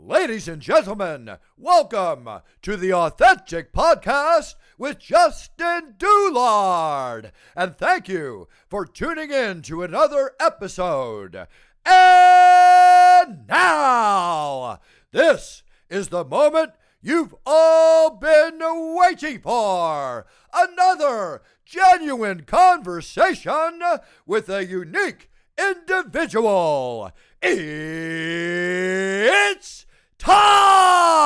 Ladies and gentlemen, welcome to the Authentic Podcast with Justin Doulard. And thank you for tuning in to another episode. And now, this is the moment you've all been waiting for. Another genuine conversation with a unique individual. It's time!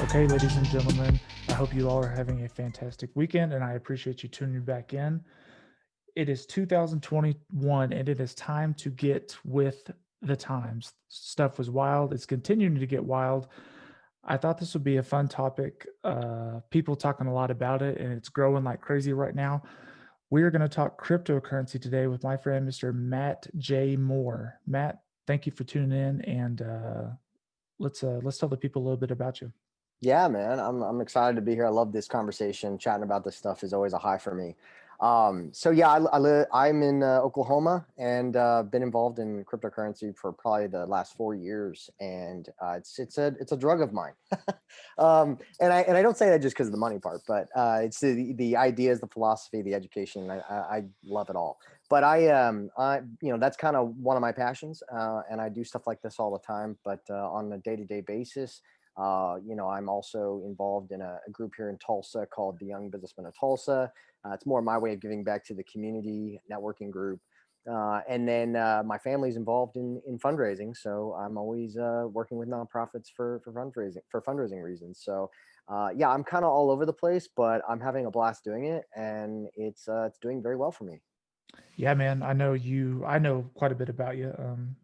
Okay, ladies and gentlemen, I hope you all are having a fantastic weekend, and I appreciate you tuning back in. It is 2021, and it is time to get with the times. Stuff was wild. It's continuing to get wild. I thought this would be a fun topic. People talking a lot about it, and it's growing like crazy right now. We are going to talk cryptocurrency today with my friend, Mr. Matt J. Moore. Matt, thank you for tuning in, and let's tell the people a little bit about you. Yeah, man, I'm excited to be here. I love this conversation. Chatting about this stuff is always a high for me. I'm in Oklahoma and been involved in cryptocurrency for probably the last 4 years, and it's a drug of mine. And I don't say that just because of the money part, but it's the ideas, the philosophy, the education. I love it all. But that's kind of one of my passions, and I do stuff like this all the time. But on a day-to-day basis. I'm also involved in a group here in Tulsa called the Young Businessmen of Tulsa. It's more my way of giving back to the community networking group. And then my family's involved in fundraising. So I'm always working with nonprofits for fundraising reasons. So I'm kind of all over the place, but I'm having a blast doing it, and it's doing very well for me. Yeah, man, I know you. I know quite a bit about you.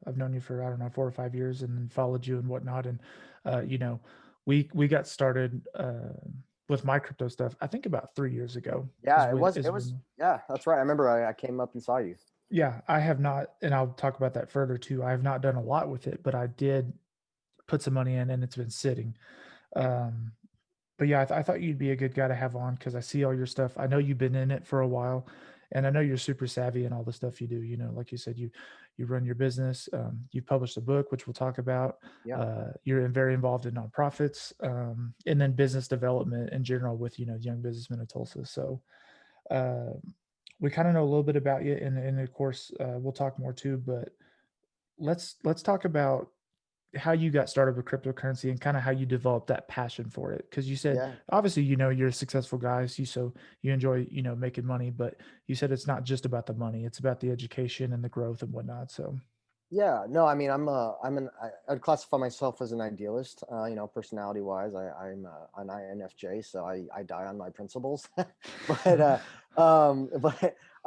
I've known you for, I don't know, 4 or 5 years, and then followed you and whatnot. And we got started with my crypto stuff, I think about 3 years ago. Yeah, yeah, that's right. I remember I came up and saw you. Yeah, I have not, and I'll talk about that further too. I have not done a lot with it, but I did put some money in, and it's been sitting. Um, but yeah, I thought you'd be a good guy to have on because I see all your stuff. I know you've been in it for a while, and I know you're super savvy in all the stuff you do. You know, like you said, you run your business. You've published a book, which we'll talk about. Yeah. You're very involved in nonprofits, and then business development in general with Young Businessmen of Tulsa. So uh, we kind of know a little bit about you, and of course we'll talk more too. But let's talk about how you got started with cryptocurrency and kind of how you developed that passion for it. Because you said, Yeah. obviously, you're a successful guy, so you enjoy, making money, but you said it's not just about the money, it's about the education and the growth and whatnot. So Yeah, no, I mean, I'd classify myself as an idealist, personality wise. I'm an INFJ, so I die on my principles. But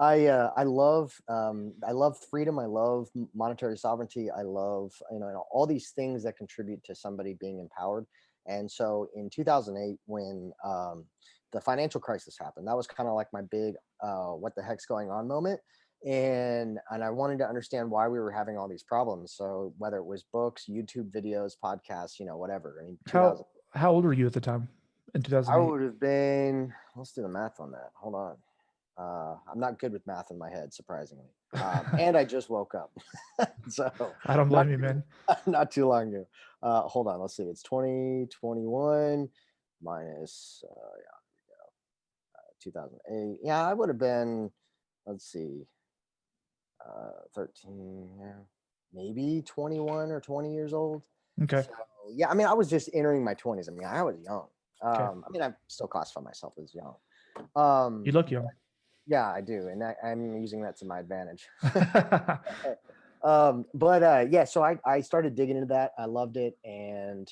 I love freedom. I love monetary sovereignty. I love, all these things that contribute to somebody being empowered. And so in 2008, when the financial crisis happened, that was kind of like my big, what the heck's going on moment. And I wanted to understand why we were having all these problems. So whether it was books, YouTube videos, podcasts, whatever. I mean, 2000, how old were you at the time in I 2008? would have been. Let's do the math on that. Hold on. I'm not good with math in my head, surprisingly. And I just woke up, so I don't blame not you, man. not too long ago. Hold on. Let's see. It's 2021 minus 2008. Yeah, I would have been. Let's see. 13, yeah, maybe 21 or 20 years old. Okay. So yeah, I mean, I was just entering my 20s. I mean, I was young. Okay. I mean, I still classify myself as young. You look young. Yeah, I do, and I'm using that to my advantage. Yeah. So I started digging into that. I loved it, and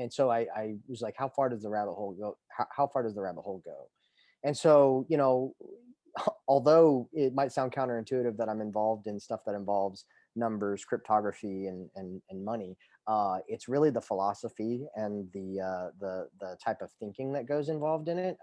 so I was like, how far does the rabbit hole go? How far does the rabbit hole go? And so, although it might sound counterintuitive that I'm involved in stuff that involves numbers, cryptography, and money, it's really the philosophy and the type of thinking that goes involved in it.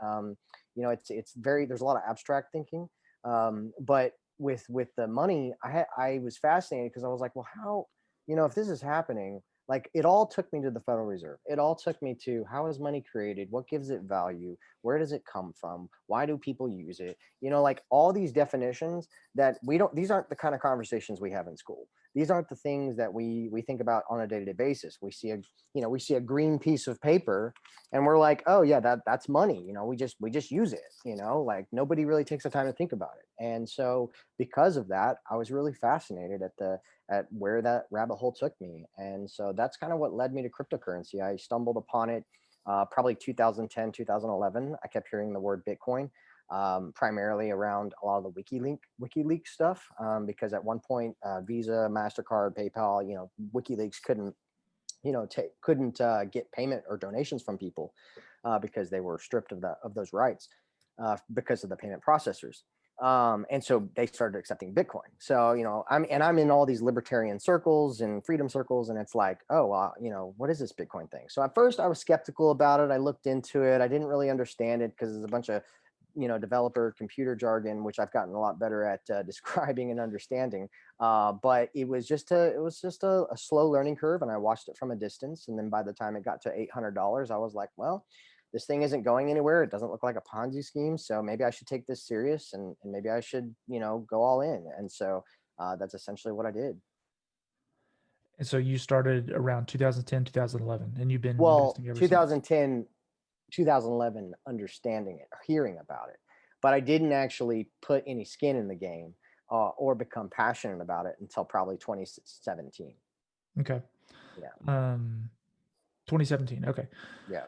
It's there's a lot of abstract thinking, but with the money, I was fascinated because I was like, well, how, if this is happening, like it all took me to the Federal Reserve. It all took me to how is money created? What gives it value? Where does it come from? Why do people use it? Like all these definitions that these aren't the kind of conversations we have in school. These aren't the things that we think about on a day-to-day basis. We see a green piece of paper and we're like, oh yeah, that's money. We just use it, like nobody really takes the time to think about it. And so because of that, I was really fascinated at where that rabbit hole took me. And so that's kind of what led me to cryptocurrency. I stumbled upon it probably 2010, 2011. I kept hearing the word Bitcoin, primarily around a lot of the WikiLeaks stuff, because at one point, Visa, MasterCard, PayPal, WikiLeaks couldn't get payment or donations from people because they were stripped of those rights because of the payment processors. And so they started accepting Bitcoin. So, I'm in all these libertarian circles and freedom circles, and it's like, oh, what is this Bitcoin thing? So at first I was skeptical about it. I looked into it. I didn't really understand it because there's a bunch of, developer computer jargon, which I've gotten a lot better at describing and understanding. But it was just a slow learning curve, and I watched it from a distance. And then by the time it got to $800, I was like, well, this thing isn't going anywhere. It doesn't look like a Ponzi scheme. So maybe I should take this serious, and maybe I should, go all in. And so that's essentially what I did. And so you started around 2010, 2011, and you've been Well, investing ever since. 2010, 2011, understanding it, hearing about it, but I didn't actually put any skin in the game or become passionate about it until probably 2017. Okay. Yeah. 2017. Okay. Yeah.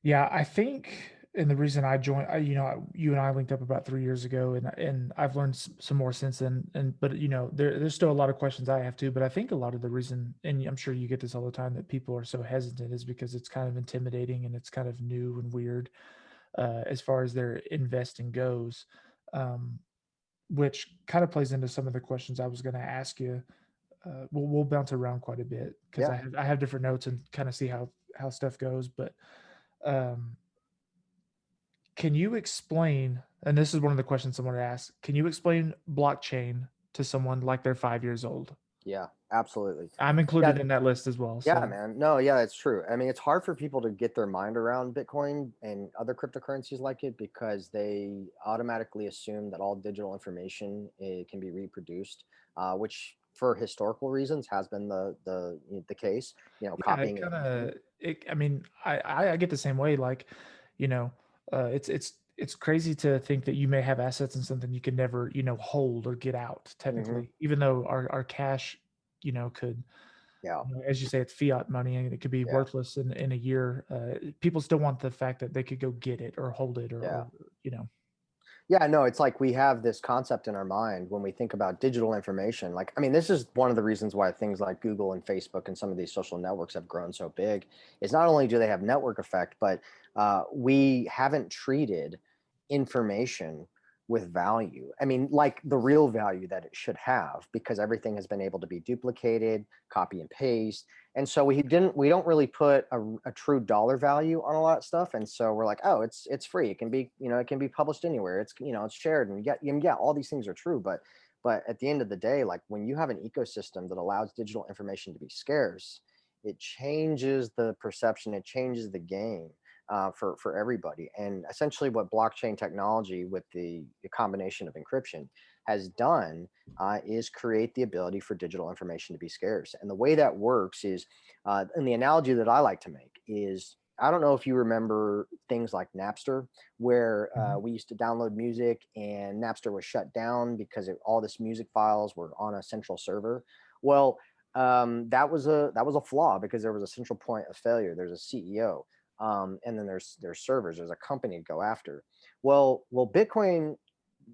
Yeah, I think, and the reason I joined, you and I linked up about 3 years ago, and I've learned some more since then. But there's still a lot of questions I have too. But I think a lot of the reason, and I'm sure you get this all the time, that people are so hesitant is because it's kind of intimidating and it's kind of new and weird as far as their investing goes, um, which kind of plays into some of the questions I was going to ask you. We'll bounce around quite a bit because Yeah. I have different notes and kind of see how stuff goes, but. Um, Can you explain, and this is one of the questions someone asked, can you explain blockchain to someone like they're 5 years old? Yeah, absolutely. I'm Yeah. included in that list as well. Yeah, So man. No, yeah, it's true. I mean, it's hard for people to get their mind around Bitcoin and other cryptocurrencies like it because they automatically assume that all digital information can be reproduced, which for historical reasons has been the case. yeah, it Copying kind it. of it. I mean, I get the same way. Like, you know, it's crazy to think that you may have assets in something you can never hold or get out Hmm. technically, even though our cash could. Yeah, As you say, it's fiat money and it could be yeah, worthless in a year. People still want the fact that they could go get it or hold it yeah. or you know. Yeah, no, it's like we have this concept in our mind when we think about digital information. Like, I mean, this is one of the reasons why things like Google and Facebook and some of these social networks have grown so big. Is not only do they have network effect, but we haven't treated information with value. I mean, like the real value that it should have, because everything has been able to be duplicated, copy and paste. And so we don't really put a true dollar value on a lot of stuff. And so we're like, oh, it's free. It can be, it can be published anywhere. It's shared, and yeah, all these things are true. But at the end of the day, like when you have an ecosystem that allows digital information to be scarce, it changes the perception, it changes the game for everybody. And essentially what blockchain technology with the combination of encryption has done is create the ability for digital information to be scarce. And the way that works is, and the analogy that I like to make is, I don't know if you remember things like Napster, where Mhm. we used to download music and Napster was shut down because all this music files were on a central server. Well, that was a flaw because there was a central point of failure. There's a CEO, and then there's servers. There's a company to go after. Well, Bitcoin,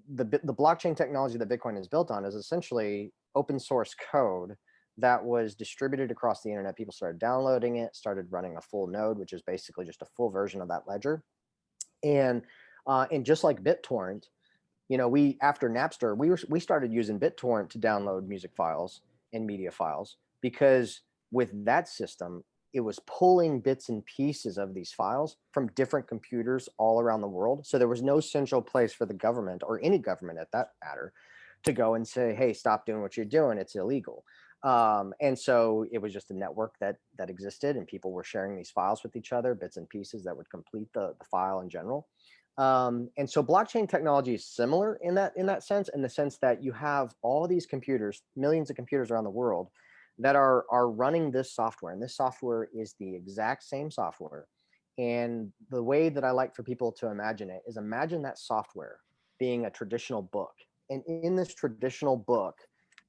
the blockchain technology that Bitcoin is built on is essentially open source code that was distributed across the internet. People started downloading it, started running a full node, which is basically just a full version of that ledger. And just like BitTorrent, we after Napster, we started using BitTorrent to download music files and media files because with that system, it was pulling bits and pieces of these files from different computers all around the world. So there was no central place for the government or any government at that matter to go and say, hey, stop doing what you're doing, it's illegal. And so it was just a network that existed, and people were sharing these files with each other, bits and pieces that would complete the file in general. And so blockchain technology is similar in that sense, in the sense that you have all these computers, millions of computers around the world, that are running this software, and this software is the exact same software. And the way that I like for people to imagine it is, imagine that software being a traditional book, and in this traditional book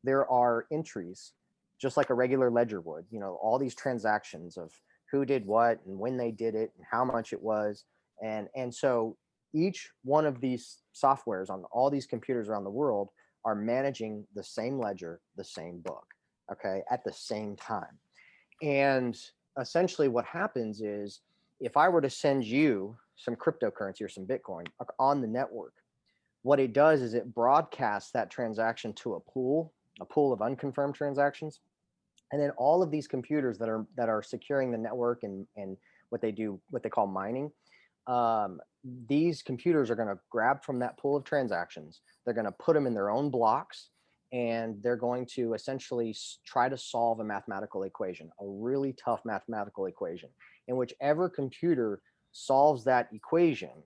there are entries, just like a regular ledger would, all these transactions of who did what and when they did it and how much it was. And so each one of these softwares on all these computers around the world are managing the same ledger, the same book, okay, at the same time. And essentially what happens is, if I were to send you some cryptocurrency or some Bitcoin on the network, what it does is it broadcasts that transaction to a pool of unconfirmed transactions. And then all of these computers that are securing the network and what they call mining, these computers are going to grab from that pool of transactions. They're going to put them in their own blocks, and they're going to essentially try to solve a mathematical equation, a really tough mathematical equation. And whichever computer solves that equation,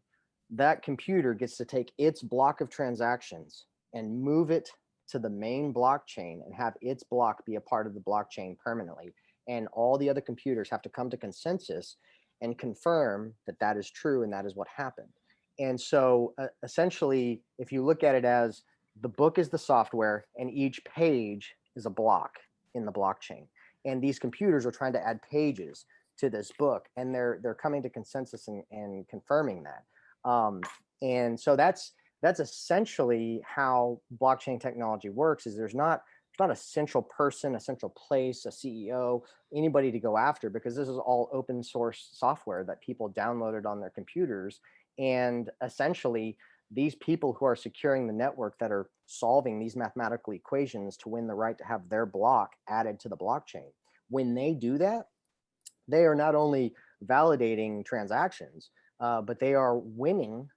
that computer gets to take its block of transactions and move it to the main blockchain and have its block be a part of the blockchain permanently. And all the other computers have to come to consensus and confirm that that is true and that is what happened. And so essentially, if you look at it as, the book is the software and each page is a block in the blockchain, and these computers are trying to add pages to this book, and they're coming to consensus and confirming that. And so that's essentially how blockchain technology works. Is there's not a central person, a central place, a CEO, anybody to go after, because this is all open source software that people downloaded on their computers. And essentially, these people who are securing the network, that are solving these mathematical equations to win the right to have their block added to the blockchain, when they do that, they are not only validating transactions, but they are winning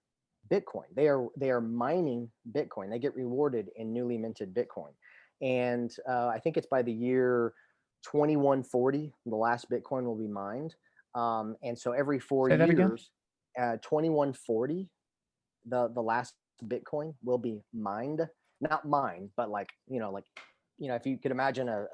Bitcoin. They are mining Bitcoin. They get rewarded in newly minted Bitcoin. And I think it's by the year 2140, the last Bitcoin will be mined. And so every 4 years, 2140, the last Bitcoin will be mined. Not mined, but if you could imagine a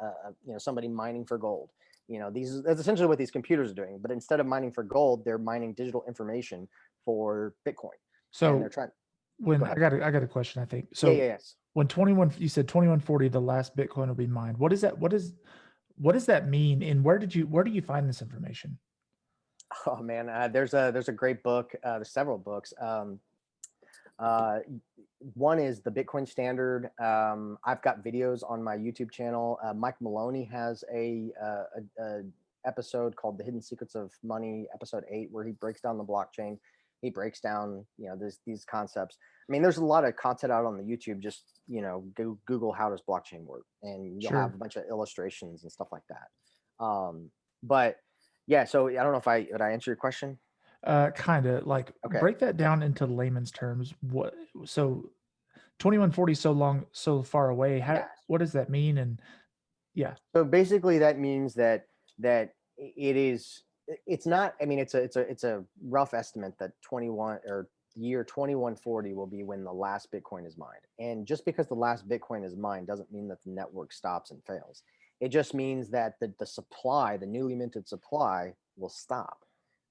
somebody mining for gold. That's essentially what these computers are doing. But instead of mining for gold, they're mining digital information for Bitcoin. So and they're trying. when I got a question, I think. So yes. When you said 2140, the last Bitcoin will be mined. What is that? What does that mean? And where do you find this information? Oh man, there's a great book. There's several books. One is the Bitcoin Standard. I've got videos on my YouTube channel. Mike Maloney has a episode called "The Hidden Secrets of Money," episode 8, where he breaks down the blockchain. He breaks down, these concepts. I mean, there's a lot of content out on the YouTube. Just, Google how does blockchain work, and you'll have a bunch of illustrations and stuff like that. But yeah, so I don't know if did I answer your question? Kind of like, Okay. Break that down into layman's terms. So 2140 so far away. What does that mean? And yeah. So basically that means that it's not, I mean, it's a rough estimate that year 2140 will be when the last Bitcoin is mined. And just because the last Bitcoin is mined doesn't mean that the network stops and fails. It just means that the supply, the newly minted supply, will stop.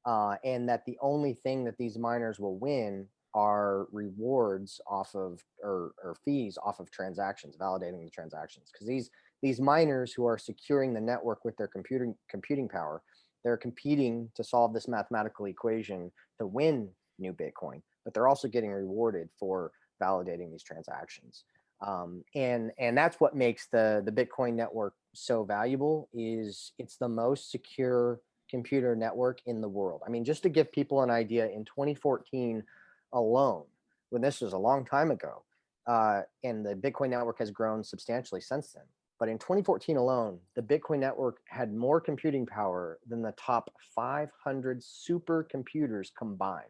And that the only thing that these miners will win are rewards off of, or fees off of transactions, validating the transactions. Because these miners who are securing the network with their computing power, they're competing to solve this mathematical equation to win new Bitcoin, but they're also getting rewarded for validating these transactions. And that's what makes the Bitcoin network so valuable. Is it's the most secure computer network in the world. I mean, just to give people an idea, in 2014 alone, when this was a long time ago, and the Bitcoin network has grown substantially since then. But in 2014 alone, the Bitcoin network had more computing power than the top 500 supercomputers combined.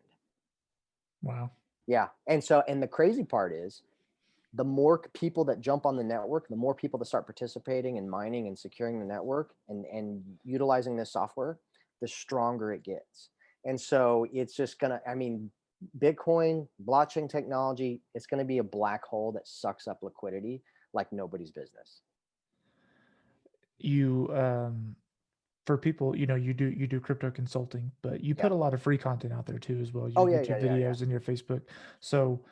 Wow. Yeah. And the crazy part is, the more people that jump on the network, the more people that start participating and mining and securing the network and utilizing this software, the stronger it gets. And so it's just gonna, I mean, Bitcoin, blockchain technology, it's gonna be a black hole that sucks up liquidity like nobody's business. You for people, you do crypto consulting, but you Yeah. put a lot of free content out there too as well, Oh your yeah, YouTube yeah, yeah, yeah. videos and your Facebook. So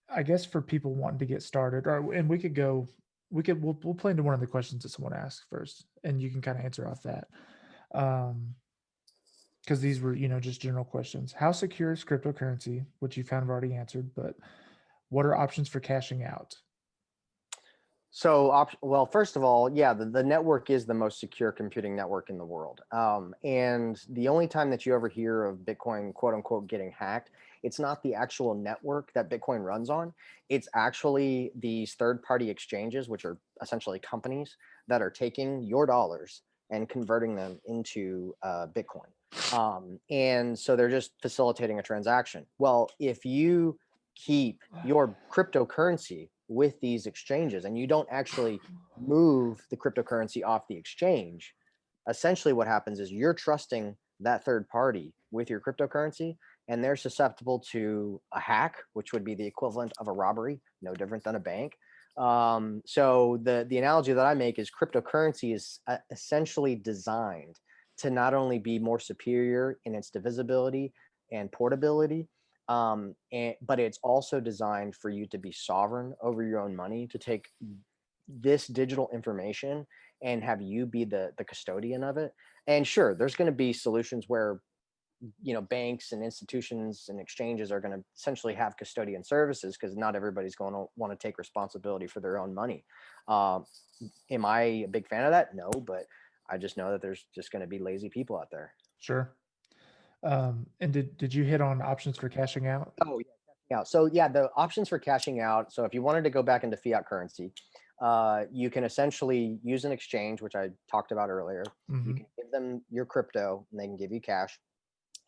I guess for people wanting to get started, and we'll play into one of the questions that someone asked first, and you can kind of answer off that. Because these were, just general questions. How secure is cryptocurrency, which you kind of already answered, but what are options for cashing out? So, well, first of all, yeah, the network is the most secure computing network in the world. And the only time that you ever hear of Bitcoin, quote unquote, getting hacked, it's not the actual network that Bitcoin runs on. It's actually these third-party exchanges, which are essentially companies that are taking your dollars and converting them into Bitcoin. And so they're just facilitating a transaction. Well, if you keep your cryptocurrency with these exchanges and you don't actually move the cryptocurrency off the exchange, essentially what happens is you're trusting that third party with your cryptocurrency, and they're susceptible to a hack, which would be the equivalent of a robbery, no different than a bank. So the analogy that I make is cryptocurrency is essentially designed to not only be more superior in its divisibility and portability, but it's also designed for you to be sovereign over your own money, to take this digital information and have you be the custodian of it. And sure, there's going to be solutions where banks and institutions and exchanges are going to essentially have custodian services, because not everybody's going to want to take responsibility for their own money. Am I a big fan of that? No, but I just know that there's just going to be lazy people out there. Sure. And did you hit on options for cashing out? Oh yeah, cashing out. So yeah, the options for cashing out. So if you wanted to go back into fiat currency, you can essentially use an exchange, which I talked about earlier. You Mm-hmm. can give them your crypto, and they can give you cash.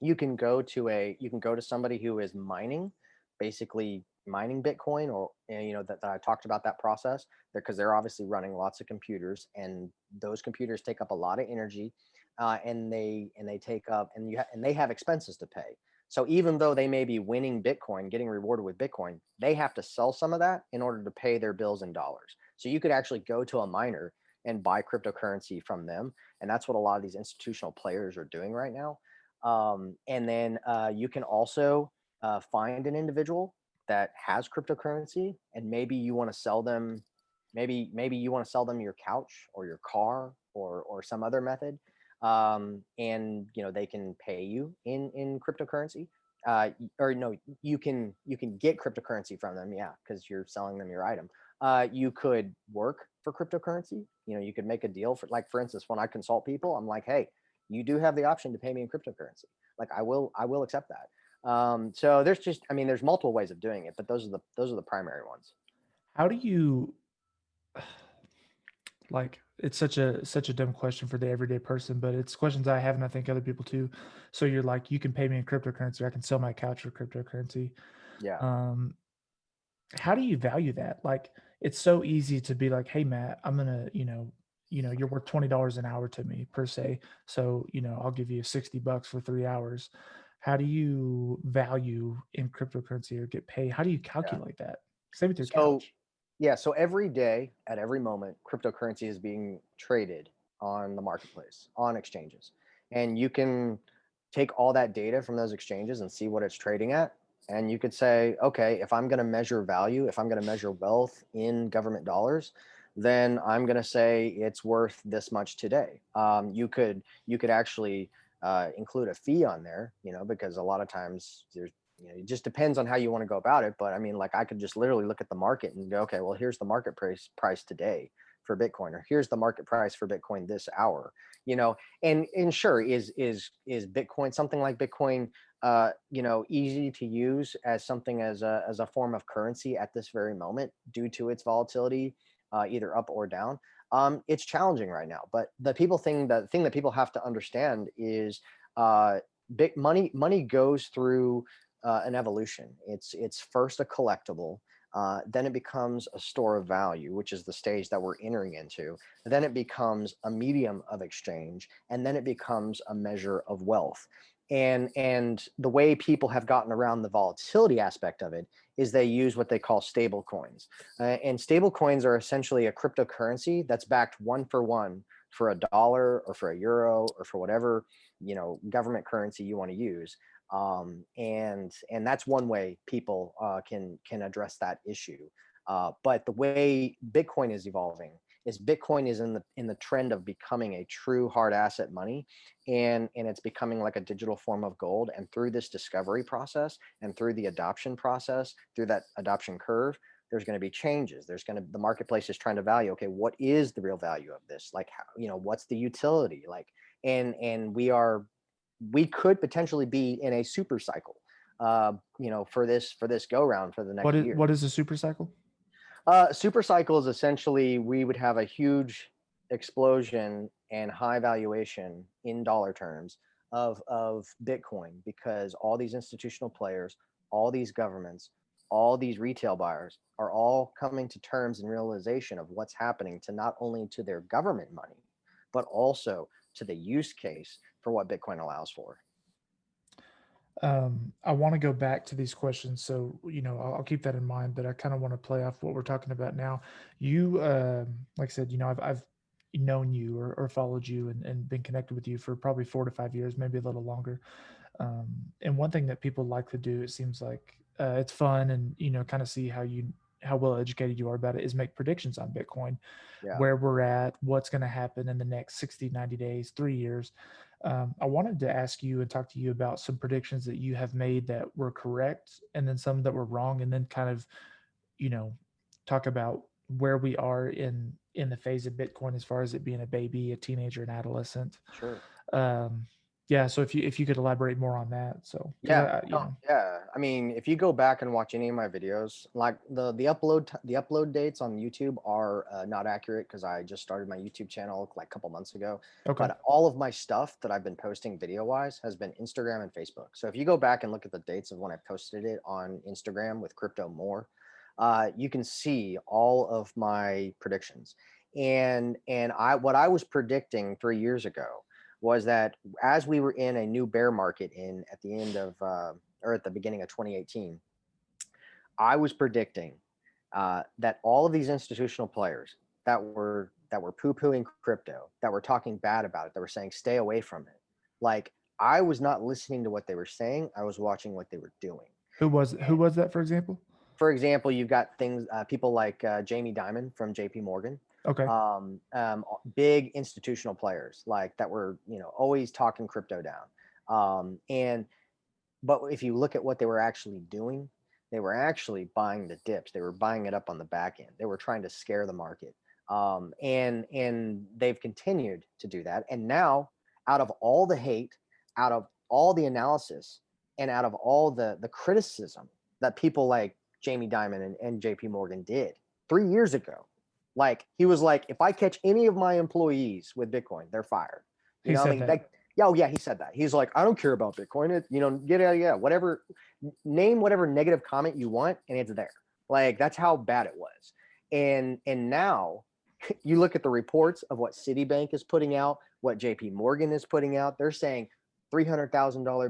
You can go to somebody who is mining, basically mining Bitcoin, or that I talked about that process there, because they're obviously running lots of computers, and those computers take up a lot of energy, and they take up and they have expenses to pay. So even though they may be winning Bitcoin, getting rewarded with Bitcoin, they have to sell some of that in order to pay their bills in dollars. So you could actually go to a miner and buy cryptocurrency from them, and that's what a lot of these institutional players are doing right now. And then you can also find an individual that has cryptocurrency, and maybe you want to sell them, maybe you want to sell them your couch or your car, or some other method, and they can pay you in cryptocurrency. Or no, you can get cryptocurrency from them, yeah, because you're selling them your item. You could work for cryptocurrency. You could make a deal for, like, for instance, when I consult people, I'm like, hey, you do have the option to pay me in cryptocurrency. Like, I will accept that. So there's multiple ways of doing it, but those are the primary ones. How do you like, it's such a dumb question for the everyday person, but it's questions I have, and I think other people too. So you're like, you can pay me in cryptocurrency, I can sell my couch for cryptocurrency. Yeah. Um, how do you value that? Like, it's so easy to be like, hey Matt, I'm gonna, you're worth $20 an hour to me per se. So, I'll give you $60 for 3 hours. How do you value in cryptocurrency or get paid? How do you Yeah. calculate that? Same with your So couch. yeah, so every day, at every moment, cryptocurrency is being traded on the marketplace, on exchanges. And you can take all that data from those exchanges and see what it's trading at. And you could say, okay, if I'm going to measure value, if I'm going to measure wealth in government dollars, then I'm going to say it's worth this much today. You could actually include a fee on there, because a lot of times it just depends on how you want to go about it. But I mean, like, I could just literally look at the market and go, okay, well, here's the market price today for Bitcoin, or here's the market price for Bitcoin this hour. And sure, is Bitcoin, something like Bitcoin, easy to use as something, as a form of currency at this very moment, due to its volatility, either up or down. It's challenging right now, but the thing that people have to understand is, big money goes through an evolution. It's first a collectible, Then it becomes a store of value, which is the stage that we're entering into. Then it becomes a medium of exchange, and then it becomes a measure of wealth. And the way people have gotten around the volatility aspect of it is they use what they call stable coins. And stable coins are essentially a cryptocurrency that's backed one for a dollar or for a euro or for whatever, government currency you want to use. And that's one way people can address that issue. But the way Bitcoin is evolving is Bitcoin is in the trend of becoming a true hard asset money, and it's becoming like a digital form of gold. And through this discovery process and through the adoption process, through that adoption curve, there's going to be changes. The marketplace is trying to value, okay, what is the real value of this? Like, how, what's the utility? Like, and we could potentially be in a super cycle, for this go round for the next year. What is a super cycle? Super cycle is essentially we would have a huge explosion and high valuation in dollar terms of Bitcoin, because all these institutional players, all these governments, all these retail buyers are all coming to terms and realization of what's happening to not only to their government money, but also to the use case for what Bitcoin allows for. I want to go back to these questions, so I'll keep that in mind. But I kind of want to play off what we're talking about now. You, like I said, I've known you or followed you and been connected with you for probably 4 to 5 years, maybe a little longer. And one thing that people like to do, it seems like it's fun, and kind of see how well educated you are about it, is make predictions on Bitcoin, where we're at, what's going to happen in the next 60, 90 days, 3 years. I wanted to ask you and talk to you about some predictions that you have made that were correct, and then some that were wrong, and then kind of, talk about where we are in the phase of Bitcoin as far as it being a baby, a teenager, an adolescent. Sure. Yeah. So if you could elaborate more on that. So Yeah, yeah. I mean, if you go back and watch any of my videos, like the upload dates on YouTube are not accurate, because I just started my YouTube channel like a couple months ago. Okay. But all of my stuff that I've been posting video wise has been Instagram and Facebook. So if you go back and look at the dates of when I posted it on Instagram with Crypto More, you can see all of my predictions. And what I was predicting 3 years ago was that as we were in a new bear market at the end of or at the beginning of 2018, I was predicting that all of these institutional players that were poo-pooing crypto, that were talking bad about it, that were saying stay away from it, like, I was not listening to what they were saying. I was watching what they were doing. Who was that, for example? For example, you've got people like Jamie Dimon from JP Morgan. Okay. Big institutional players like that were, always talking crypto down. But if you look at what they were actually doing, they were actually buying the dips. They were buying it up on the back end. They were trying to scare the market. And they've continued to do that. And now, out of all the hate, out of all the analysis, and out of all the criticism that people like Jamie Dimon and JP Morgan did 3 years ago, like, he was like, if I catch any of my employees with Bitcoin, they're fired. He said that. Like, yeah, he said that. He's like, I don't care about Bitcoin. Whatever, name whatever negative comment you want, and it's there. Like, that's how bad it was. And now you look at the reports of what Citibank is putting out, what JP Morgan is putting out. They're saying $300,000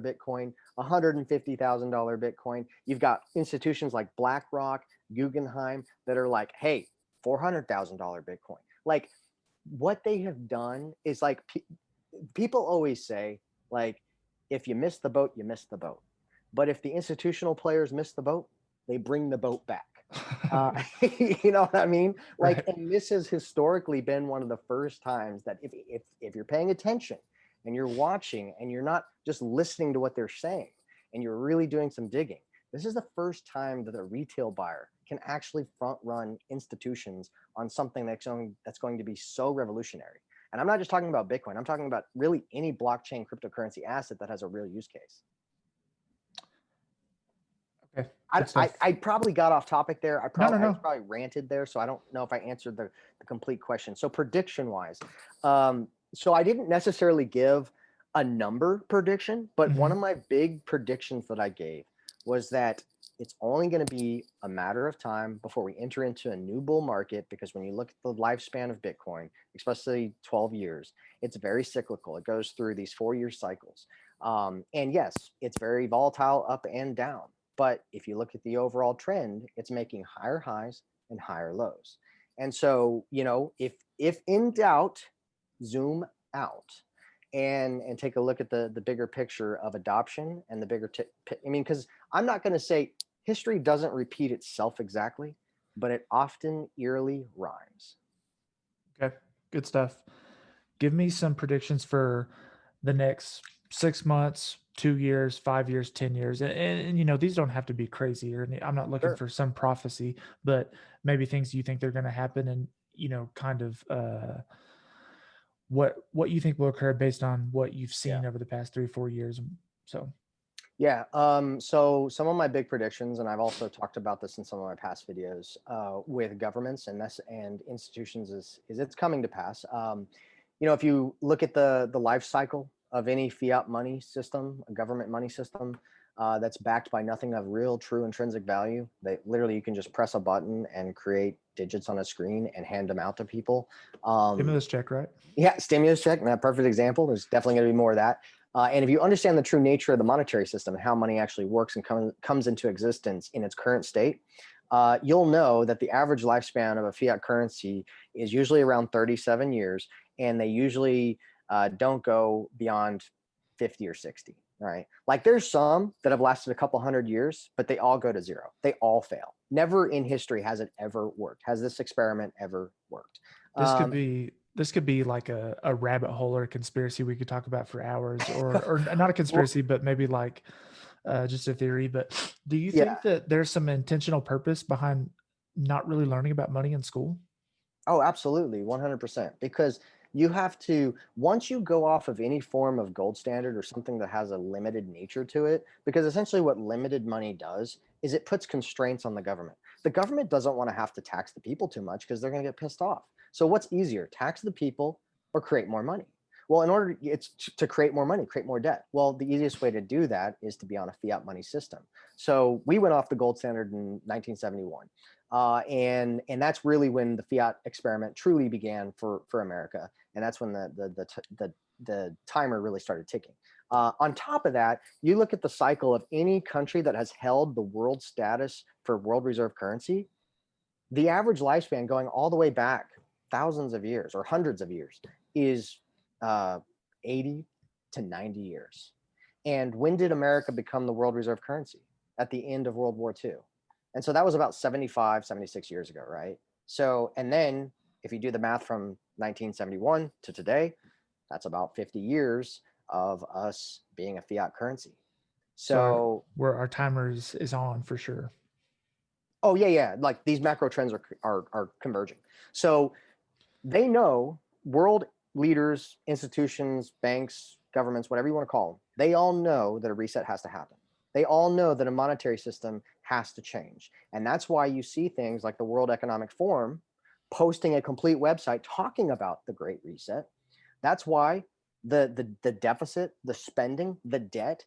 Bitcoin, $150,000 Bitcoin. You've got institutions like BlackRock, Guggenheim that are like, hey, $400,000 Bitcoin. Like, what they have done is like, people always say, like, if you miss the boat, you miss the boat. But if the institutional players miss the boat, they bring the boat back. You know what I mean? Like, right. And this has historically been one of the first times that if you're paying attention and you're watching and you're not just listening to what they're saying and you're really doing some digging, this is the first time that a retail buyer can actually front run institutions on something that's going to be so revolutionary. And I'm not just talking about Bitcoin. I'm talking about really any blockchain cryptocurrency asset that has a real use case. Okay. I probably got off topic there. I probably ranted there, so I don't know if I answered the complete question. So prediction wise, so I didn't necessarily give a number prediction, but one of my big predictions that I gave was that it's only going to be a matter of time before we enter into a new bull market, because when you look at the lifespan of Bitcoin, especially 12 years, it's very cyclical. It goes through these 4-year cycles. And yes, it's very volatile up and down. But if you look at the overall trend, it's making higher highs and higher lows. And so, if in doubt, zoom out and take a look at the bigger picture of adoption and the bigger because I'm not going to say history doesn't repeat itself exactly, but it often eerily rhymes. Okay, good stuff. Give me some predictions for the next 6 months, 2 years, 5 years, 10 years. And these don't have to be crazy, or I'm not looking Sure. for some prophecy, but maybe things you think they're going to happen, and, kind of what you think will occur based on what you've seen over the past 3-4 years. So Yeah. So some of my big predictions, and I've also talked about this in some of my past videos, with governments and institutions, is it's coming to pass. If you look at the life cycle of any fiat money system, a government money system, that's backed by nothing of real, true intrinsic value, they literally, you can just press a button and create digits on a screen and hand them out to people. stimulus check, right? Yeah, stimulus check, and a perfect example. There's definitely going to be more of that. And if you understand the true nature of the monetary system and how money actually works and comes into existence in its current state, you'll know that the average lifespan of a fiat currency is usually around 37 years, and they usually don't go beyond 50 or 60, right? Like, there's some that have lasted a couple hundred years, but they all go to zero. They all fail. Never in history has it ever worked. Has this experiment ever worked? This could be like a rabbit hole or a conspiracy we could talk about for hours, or not a conspiracy, but maybe like just a theory. But do you Yeah. think that there's some intentional purpose behind not really learning about money in school? Oh, absolutely, 100%. Because you have to, once you go off of any form of gold standard or something that has a limited nature to it, because essentially what limited money does is it puts constraints on the government. The government doesn't want to have to tax the people too much because they're going to get pissed off. So what's easier, tax the people or create more money? Well, in order, it's to create more money, create more debt. Well, the easiest way to do that is to be on a fiat money system. So we went off the gold standard in 1971. And that's really when the fiat experiment truly began for America, and that's when the timer really started ticking. On top of that, you look at the cycle of any country that has held the world status for world reserve currency. The average lifespan, going all the way back thousands of years or hundreds of years, is 80 to 90 years. And when did America become the world reserve currency? At the end of World War II. And so that was about 75, 76 years ago, right? So, and then if you do the math from 1971 to today, that's about 50 years of us being a fiat currency. So, where our timer is on for sure. oh yeah. Like, these macro trends are converging. So they know, world leaders, institutions, banks, governments, whatever you want to call them, they all know that a reset has to happen. They all know that a monetary system has to change. And that's why you see things like the World Economic Forum posting a complete website talking about the Great Reset. That's why the deficit, the spending, the debt,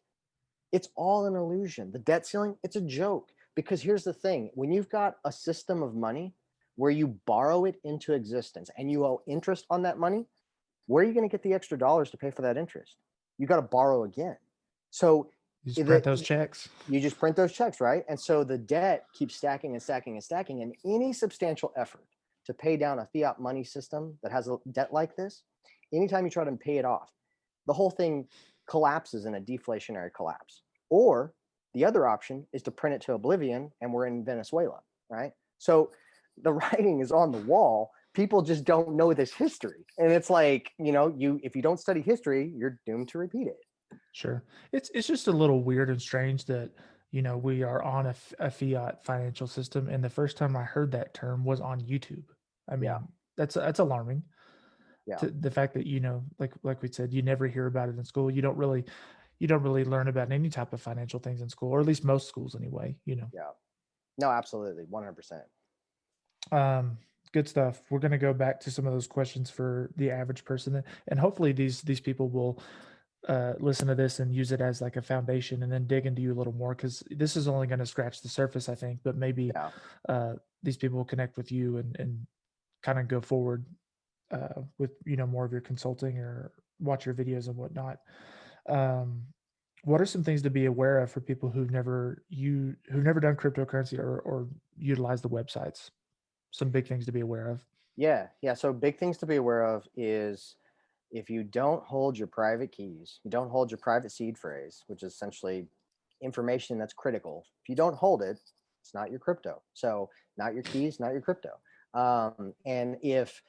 it's all an illusion. The debt ceiling, it's a joke. Because here's the thing, when you've got a system of money where you borrow it into existence and you owe interest on that money, where are you going to get the extra dollars to pay for that interest? You got to borrow again. So You just print those checks. You just print those checks, right? And so the debt keeps stacking and stacking and stacking. And any substantial effort to pay down a fiat money system that has a debt like this, anytime you try to pay it off, the whole thing collapses in a deflationary collapse. Or the other option is to print it to oblivion, and we're in Venezuela, right? So the writing is on the wall. People just don't know this history. And it's like, if you don't study history, you're doomed to repeat it. Sure. It's just a little weird and strange that, we are on a fiat financial system. And the first time I heard that term was on YouTube. I mean, Yeah. that's alarming. Yeah. To the fact that, like we said, you never hear about it in school. You don't really learn about any type of financial things in school, or at least most schools anyway, Yeah. No, absolutely. 100%. Good stuff. We're going to go back to some of those questions for the average person, and hopefully these people will listen to this and use it as like a foundation, and then dig into you a little more, because this is only going to scratch the surface, I think. But maybe these people will connect with you and kind of go forward with more of your consulting or watch your videos and whatnot. What are some things to be aware of for people who've never done cryptocurrency or utilize the websites? Some big things to be aware of. Yeah. So big things to be aware of is, if you don't hold your private keys, you don't hold your private seed phrase, which is essentially information that's critical. If you don't hold it, it's not your crypto. So not your keys, not your crypto. And if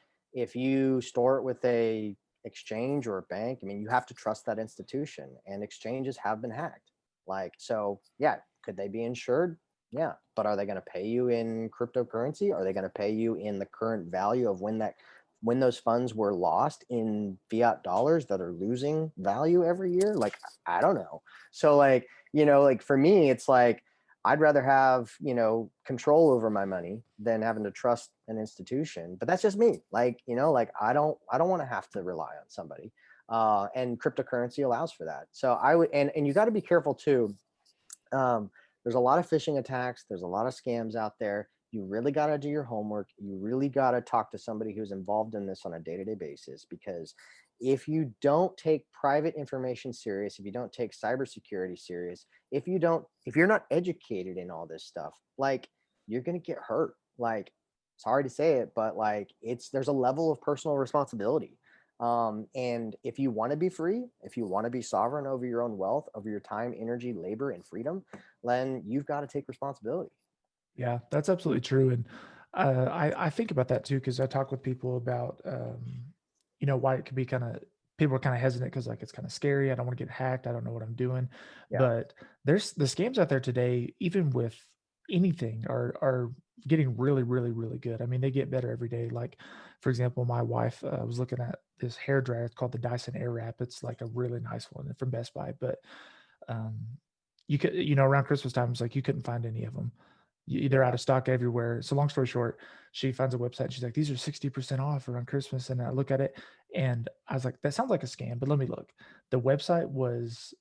you store it with a exchange or a bank, I mean, you have to trust that institution, and exchanges have been hacked. Like, so yeah, could they be insured? Yeah. But are they going to pay you in cryptocurrency? Are they going to pay you in the current value of when those funds were lost in fiat dollars that are losing value every year? Like, I don't know. So like, like for me, it's like, I'd rather have, control over my money than having to trust an institution. But that's just me. Like, like I don't want to have to rely on somebody. And cryptocurrency allows for that. So I would, and you got to be careful too. There's a lot of phishing attacks. There's a lot of scams out there. You really got to do your homework. You really got to talk to somebody who's involved in this on a day-to-day basis, because if you don't take private information serious, if you don't take cybersecurity serious, if you're not educated in all this stuff, like, you're going to get hurt. Like, sorry to say it, but like, there's a level of personal responsibility. And if you want to be free, if you want to be sovereign over your own wealth, over your time, energy, labor, and freedom, then you've got to take responsibility. Yeah, that's absolutely true. And I think about that too, because I talk with people about, why it can be people are kind of hesitant because like it's kind of scary. I don't want to get hacked. I don't know what I'm doing. Yeah. But there's the scams out there today, even with anything, are getting really, really, really good. I mean, they get better every day. Like, for example, my wife was looking at this hair dryer. It's called the Dyson Airwrap. It's like a really nice one from Best Buy, but um, you could, around Christmas time, it's like you couldn't find any of them. They're out of stock everywhere. So long story short, she finds a website and she's like, these are 60% off around Christmas. And I look at it and I was like, that sounds like a scam, but let me look. The website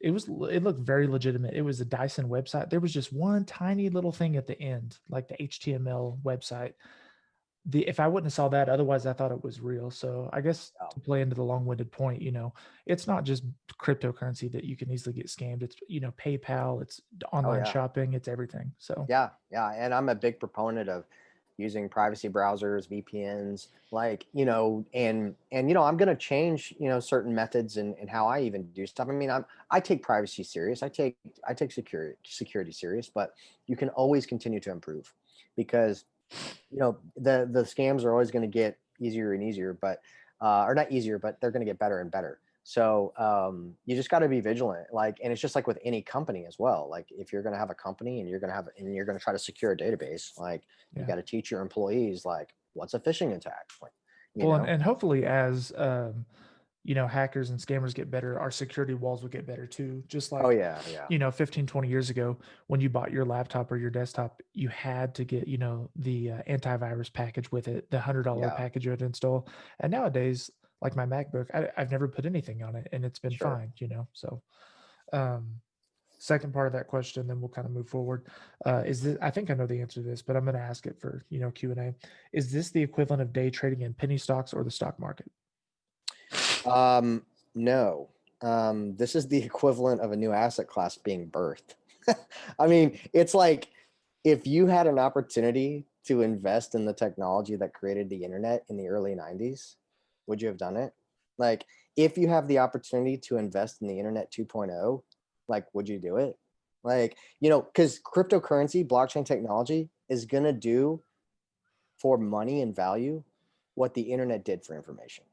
it looked very legitimate. It was a Dyson website. There was just one tiny little thing at the end, like the HTML website. If I wouldn't have saw that, otherwise I thought it was real. So I guess to play into the long-winded point, it's not just cryptocurrency that you can easily get scammed. It's, PayPal, it's online shopping, it's everything. So yeah. And I'm a big proponent of using privacy browsers, VPNs, like, and I'm going to change, certain methods and how I even do stuff. I mean, I take privacy serious. I take security serious, but you can always continue to improve, because the scams are always going to get easier and easier, but or not easier, but they're going to get better and better. So you just got to be vigilant. Like, and it's just like with any company as well. Like, if you're going to have a company and you're going to try to secure a database, like, you got to teach your employees, like, what's a phishing attack? Like, and hopefully as hackers and scammers get better, our security walls will get better too. Just like, 15, 20 years ago, when you bought your laptop or your desktop, you had to get, the antivirus package with it, the $100 package you had to install. And nowadays, like my MacBook, I've never put anything on it and it's been fine, So, second part of that question, then we'll kind of move forward. Is this, I think I know the answer to this, but I'm going to ask it for, Q&A. Is this the equivalent of day trading in penny stocks or the stock market? No. This is the equivalent of a new asset class being birthed. I mean, it's like, if you had an opportunity to invest in the technology that created the internet in the early 90s, would you have done it? Like, if you have the opportunity to invest in the internet 2.0, like, would you do it? Like, because cryptocurrency, blockchain technology is going to do for money and value what the internet did for information.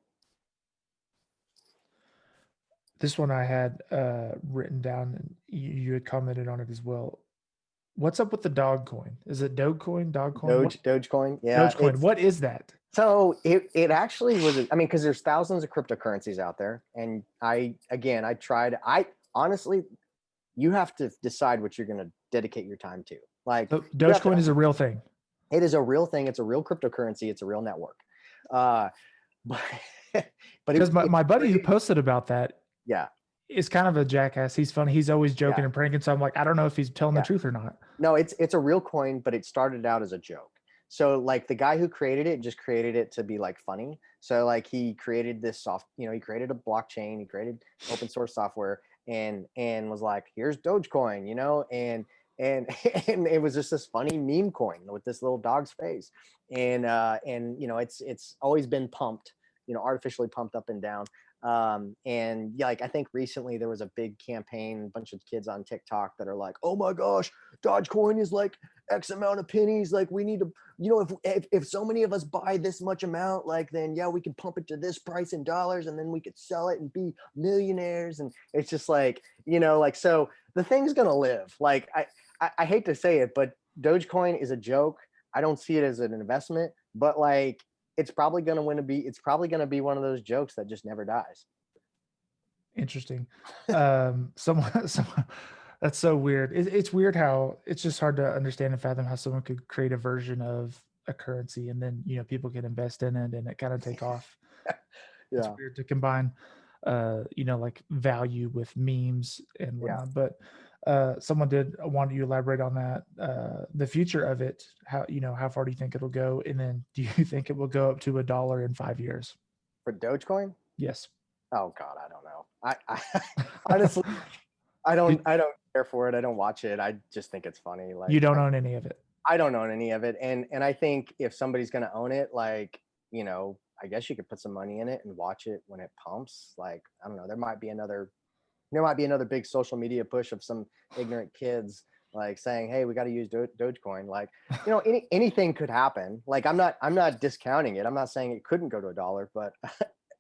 This one I had written down, and you had commented on it as well. What's up with the dog coin? Is it Dogecoin? Dogecoin? Yeah. Dogecoin. What is that? So it actually was, I mean, because there's thousands of cryptocurrencies out there. And I honestly, you have to decide what you're going to dedicate your time to. Like, so Dogecoin is a real thing. It is a real thing. It's a real cryptocurrency. It's a real network. But because my buddy who posted about that, is kind of a jackass. He's funny. He's always joking Yeah. and pranking. So I'm like, I don't know if he's telling the Yeah. truth or not. No, it's a real coin, but it started out as a joke. So like the guy who created it just created it to be like funny. So like he created this he created a blockchain, he created open source software and was like, here's Dogecoin, and and it was just this funny meme coin with this little dog's face. And it's always been pumped, artificially pumped up and down. And yeah, like I think recently there was a big campaign, a bunch of kids on TikTok that are like, oh my gosh, Dogecoin is like X amount of pennies. Like we need to, if so many of us buy this much amount, like then yeah, we can pump it to this price in dollars and then we could sell it and be millionaires. And it's just like, like, so the thing's going to live. Like I hate to say it, but Dogecoin is a joke. I don't see it as an investment, but like, it's probably going to be one of those jokes that just never dies. Interesting. Someone that's so weird. It's weird how it's just hard to understand and fathom how someone could create a version of a currency and then, people can invest in it and it kind of take off. It's Yeah. weird to combine, like value with memes and Yeah. whatnot. But someone did want you to elaborate on that. The future of it, how far do you think it'll go? And then do you think it will go up to $1 in 5 years? For Dogecoin? Yes. Oh God, I don't know. I honestly, I don't care for it. I don't watch it. I just think it's funny. Like You don't own any of it. I don't own any of it. And I think if somebody's going to own it, like, I guess you could put some money in it and watch it when it pumps. Like, I don't know, there might be another big social media push of some ignorant kids like saying, hey, we got to use Dogecoin. Like, anything could happen. Like, I'm not discounting it. I'm not saying it couldn't go to $1, but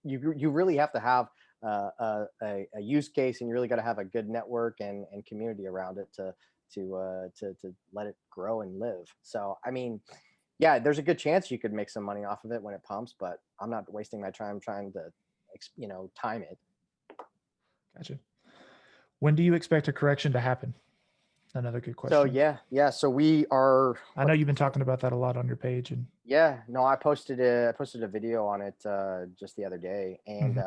you really have to have a use case, and you really got to have a good network and community around it to let it grow and live. So, I mean, yeah, there's a good chance you could make some money off of it when it pumps, but I'm not wasting my time trying to, time it. Gotcha. When do you expect a correction to happen? Another good question. So yeah. So we are. I know you've been talking about that a lot on your page, and yeah, no, I posted a video on it just the other day, and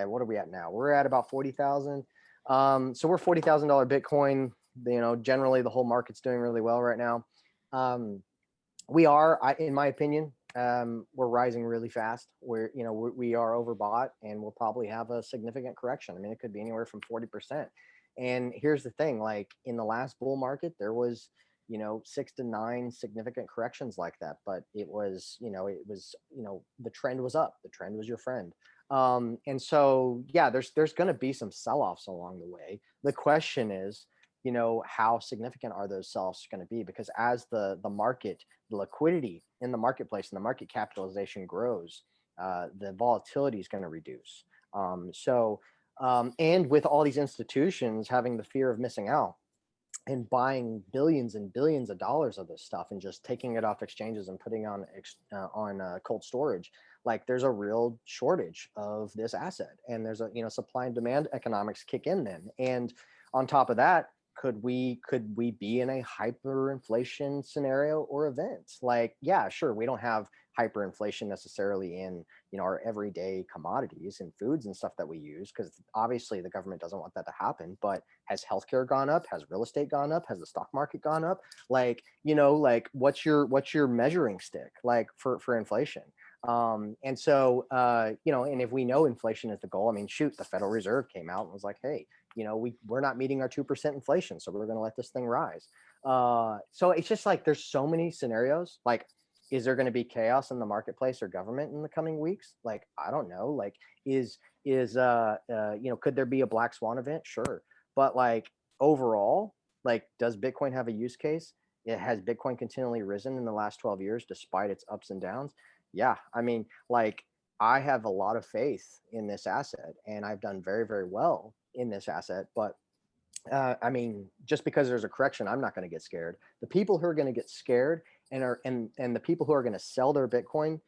what are we at now? We're at about 40,000. So we're $40,000 Bitcoin. Generally the whole market's doing really well right now. In my opinion, we're rising really fast. We are overbought, and we'll probably have a significant correction. I mean, it could be anywhere from 40%. And here's the thing, like in the last bull market, there was, 6 to 9 significant corrections like that. But the trend was up. The trend was your friend. And so, yeah, there's going to be some sell-offs along the way. The question is, how significant are those sell-offs going to be? Because as the market, the liquidity in the marketplace and the market capitalization grows, the volatility is going to reduce. And with all these institutions having the fear of missing out and buying billions and billions of dollars of this stuff and just taking it off exchanges and putting on cold storage, like there's a real shortage of this asset, and there's a supply and demand economics kick in then. And on top of that, could we be in a hyperinflation scenario or event? Like, yeah, sure, we don't have hyperinflation necessarily in our everyday commodities and foods and stuff that we use, because obviously the government doesn't want that to happen. But has healthcare gone up? Has real estate gone up? Has the stock market gone up? Like, like what's your measuring stick like for inflation? And so and if we know inflation is the goal, I mean, shoot, the Federal Reserve came out and was like, hey, we're not meeting our 2% inflation, so we're going to let this thing rise. So it's just like there's so many scenarios. Like, is there going to be chaos in the marketplace or government in the coming weeks? Like, I don't know. Like, could there be a black swan event? Sure, but like overall, like, does Bitcoin have a use case? Has Bitcoin continually risen in the last 12 years despite its ups and downs? Yeah, I mean, like, I have a lot of faith in this asset, and I've done very, very well in this asset. But I mean, just because there's a correction, I'm not going to get scared. The people who are going to get scared and the people who are going to sell their Bitcoin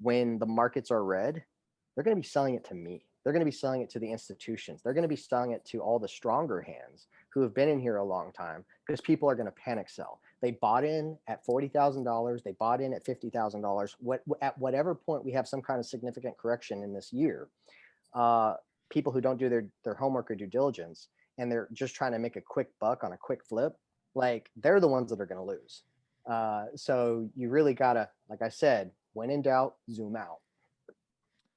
when the markets are red, they're going to be selling it to me. They're going to be selling it to the institutions. They're going to be selling it to all the stronger hands who have been in here a long time, because people are going to panic sell. They bought in at $40,000. They bought in at $50,000. At whatever point we have some kind of significant correction in this year, people who don't do their homework or due diligence, and they're just trying to make a quick buck on a quick flip, like they're the ones that are going to lose. So you really gotta, like I said, when in doubt, zoom out.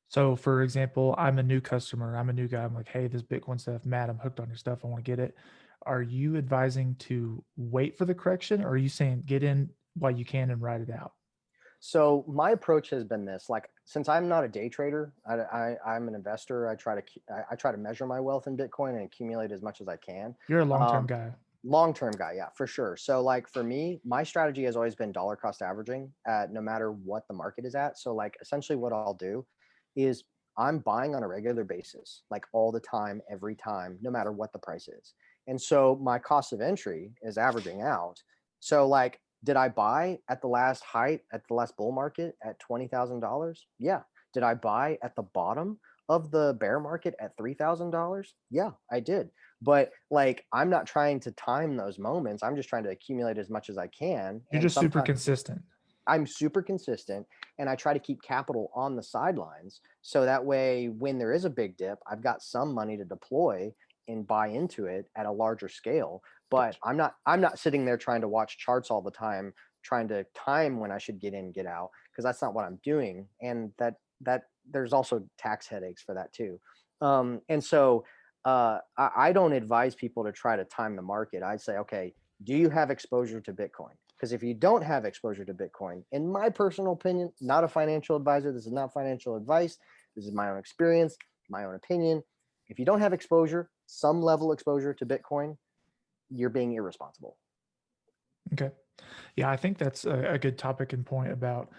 So, for example, I'm a new customer. I'm a new guy. I'm like, hey, this Bitcoin stuff, Matt, I'm hooked on your stuff. I want to get it. Are you advising to wait for the correction, or are you saying get in while you can and ride it out? So my approach has been this: like, since I'm not a day trader, I'm an investor. I try to measure my wealth in Bitcoin and accumulate as much as I can. You're a long-term Um, guy. Long-term guy, yeah, for sure. So like for me, my strategy has always been dollar cost averaging at no matter what the market is at. So like essentially what I'll do is I'm buying on a regular basis, like all the time, every time, no matter what the price is. And so my cost of entry is averaging out. So like, did I buy at the last height, at the last bull market at $20,000? Yeah. Did I buy at the bottom of the bear market at $3,000? Yeah, I did. But like, I'm not trying to time those moments. I'm just trying to accumulate as much as I can. You're And just super sometimes consistent. I'm super consistent, and I try to keep capital on the sidelines. So that way, when there is a big dip, I've got some money to deploy and buy into it at a larger scale. But Gotcha. I'm not sitting there trying to watch charts all the time, trying to time when I should get in, get out, because that's not what I'm doing. And that there's also tax headaches for that too. And so I don't advise people to try to time the market. I'd say, okay, do you have exposure to Bitcoin? Because if you don't have exposure to Bitcoin, in my personal opinion, not a financial advisor, this is not financial advice. This is my own experience, my own opinion. If you don't have exposure, some level exposure to Bitcoin, you're being irresponsible. Okay. Yeah, I think that's a good topic and point about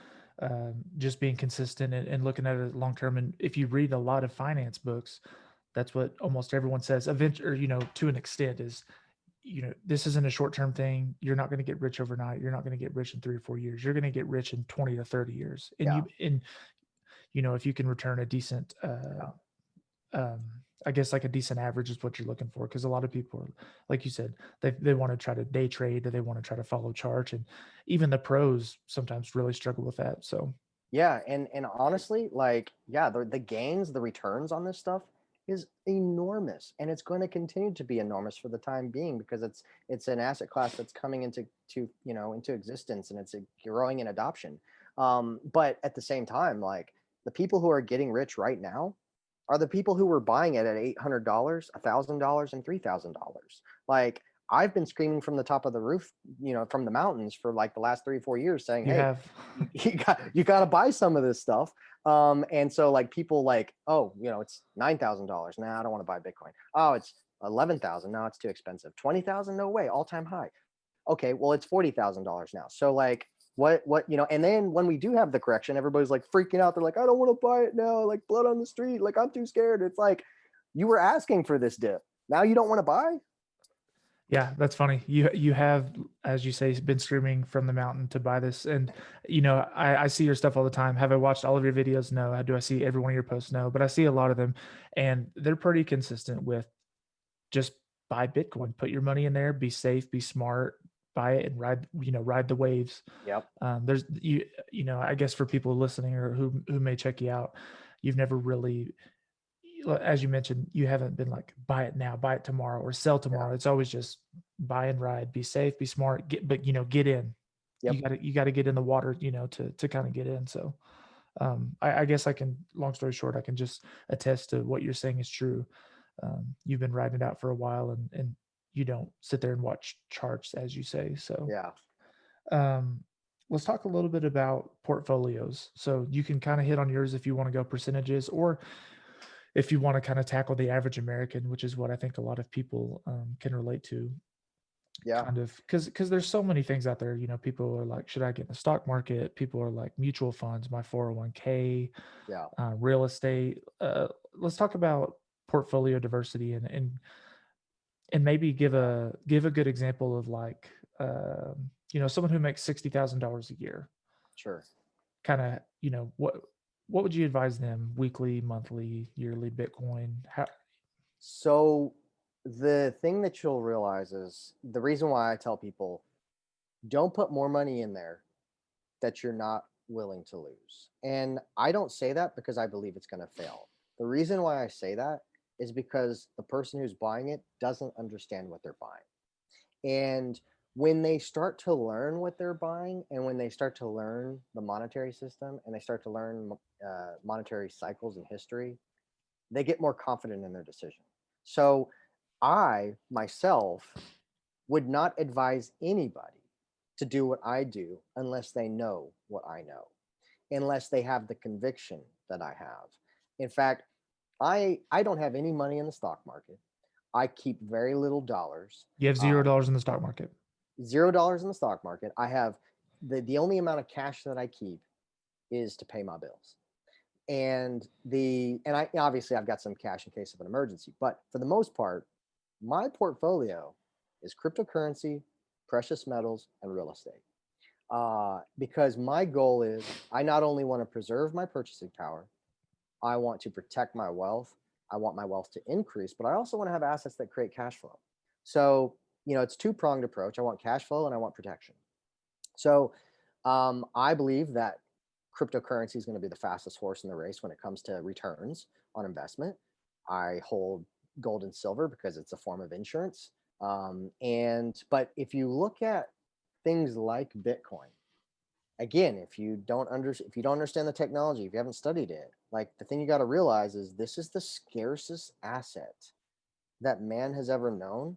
just being consistent and looking at it long term. And if you read a lot of finance books, that's what almost everyone says. Eventually, or, to an extent, is this isn't a short term thing. You're not going to get rich overnight. You're not going to get rich in 3 or 4 years. You're going to get rich in 20 to 30 years. And Yeah. if you can return a decent Yeah. um, I guess like a decent average is what you're looking for. Cause a lot of people are, like you said, they want to try to day trade, or they want to try to follow charts, and even the pros sometimes really struggle with that. So Yeah, and honestly, like, yeah, the gains, the returns on this stuff is enormous, and it's going to continue to be enormous for the time being, because it's an asset class that's coming into existence, and it's growing in adoption. But at the same time, like, the people who are getting rich right now are the people who were buying it at $800, $1,000, and $3,000. Like, I've been screaming from the top of the roof, from the mountains for like the last 3 or 4 years, saying, you "Hey, have, you got to buy some of this stuff." And so like people like, oh, it's $9,000. Nah, I don't want to buy Bitcoin. Oh, it's 11,000. No, it's too expensive. 20,000? No way, all time high. Okay, well, it's $40,000 now. So like, and then when we do have the correction, everybody's like freaking out. They're like, I don't want to buy it now. Like, blood on the street. Like, I'm too scared. It's like, you were asking for this dip. Now you don't want to buy? yeah, that's funny. You have, as you say, been screaming from the mountain to buy this. And, I see your stuff all the time. Have I watched all of your videos? No. Do I see every one of your posts? No, but I see a lot of them, and they're pretty consistent with just buy Bitcoin, put your money in there, be safe, be smart, buy it and ride the waves. Yep. There's I guess for people listening or who may check you out, you've never really, as you mentioned, you haven't been like buy it now, buy it tomorrow, or sell Yeah. tomorrow. It's always just buy and ride, be safe, be smart, get in. Yep. You got to get in the water, to kind of get in. So I guess I can, long story short, I can just attest to what you're saying is true. You've been riding it out for a while, and you don't sit there and watch charts, as you say. So Yeah. um, let's talk a little bit about portfolios. So you can kind of hit on yours if you want to go percentages, or if you want to kind of tackle the average American, which is what I think a lot of people can relate to. Yeah. Kind of, because there's so many things out there. People are like, should I get in the stock market? People are like, mutual funds, my 401k, Yeah. real estate. Let's talk about portfolio diversity, and maybe give a good example of like, someone who makes $60,000 a year. Sure. Kind of, what would you advise them? Weekly, monthly, yearly Bitcoin? How? So the thing that you'll realize is the reason why I tell people, don't put more money in there that you're not willing to lose. And I don't say that because I believe it's going to fail. The reason why I say that is because the person who's buying it doesn't understand what they're buying. And when they start to learn what they're buying, and when they start to learn the monetary system, and they start to learn monetary cycles and history, they get more confident in their decision. So I myself would not advise anybody to do what I do unless they know what I know, unless they have the conviction that I have. In fact, I don't have any money in the stock market. I keep very little dollars. You have $0 in the stock market. $0 in the stock market. I have the only amount of cash that I keep is to pay my bills. And I obviously I've got some cash in case of an emergency, but for the most part, my portfolio is cryptocurrency, precious metals, and real estate. Because my goal is I not only want to preserve my purchasing power, I want to protect my wealth. I want my wealth to increase, but I also want to have assets that create cash flow. So, it's two-pronged approach. I want cash flow and I want protection. So I believe that cryptocurrency is going to be the fastest horse in the race when it comes to returns on investment. I hold gold and silver because it's a form of insurance. But if you look at things like Bitcoin, again, if you don't understand the technology, if you haven't studied it, like the thing you got to realize is this is the scarcest asset that man has ever known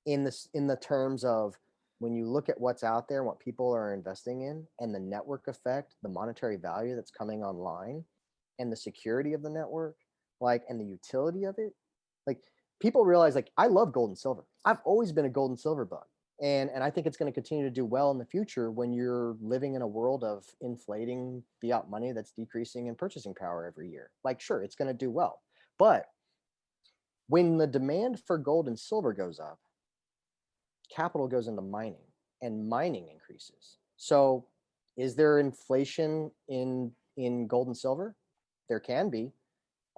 in the terms of when you look at what's out there and what people are investing in and the network effect, the monetary value that's coming online and the security of the network, like, and the utility of it. Like people realize, like, I love gold and silver. I've always been a gold and silver bug. And I think it's going to continue to do well in the future when you're living in a world of inflating fiat money that's decreasing in purchasing power every year. Like, sure, it's going to do well. But when the demand for gold and silver goes up, capital goes into mining and mining increases. So is there inflation in gold and silver? There can be.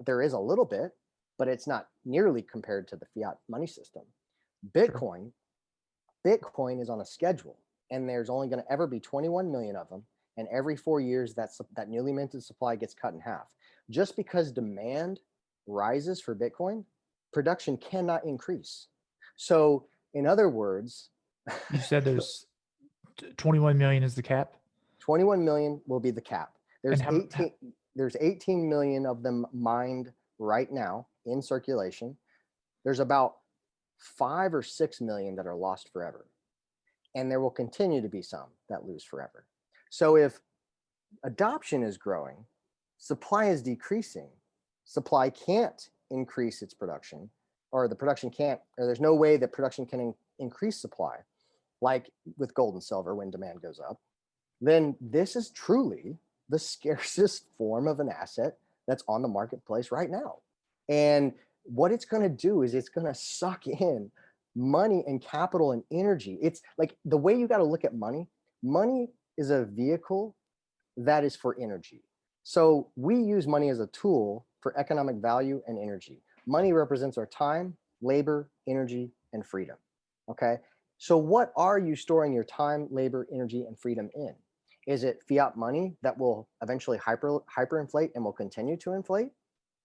There is a little bit, but it's not nearly compared to the fiat money system. Bitcoin is on a schedule, and there's only going to ever be 21 million of them. And every 4 years, that newly minted supply gets cut in half. Just because demand rises for Bitcoin, production cannot increase. So, in other words, You said there's 21 million is the cap. 21 million will be the cap. There's And 18 million of them mined right now in circulation. There's about 5 or 6 million that are lost forever. And there will continue to be some that lose forever. So if adoption is growing, supply is decreasing, supply can't increase its production, or there's no way that production can increase supply, like with gold and silver when demand goes up, then this is truly the scarcest form of an asset that's on the marketplace right now. And what it's going to do is it's going to suck in money and capital and energy. It's like the way you got to look at money. Money is a vehicle that is for energy. So we use money as a tool for economic value and energy. Money represents our time, labor, energy, and freedom. Okay. So what are you storing your time, labor, energy, and freedom in? Is it fiat money that will eventually hyperinflate and will continue to inflate?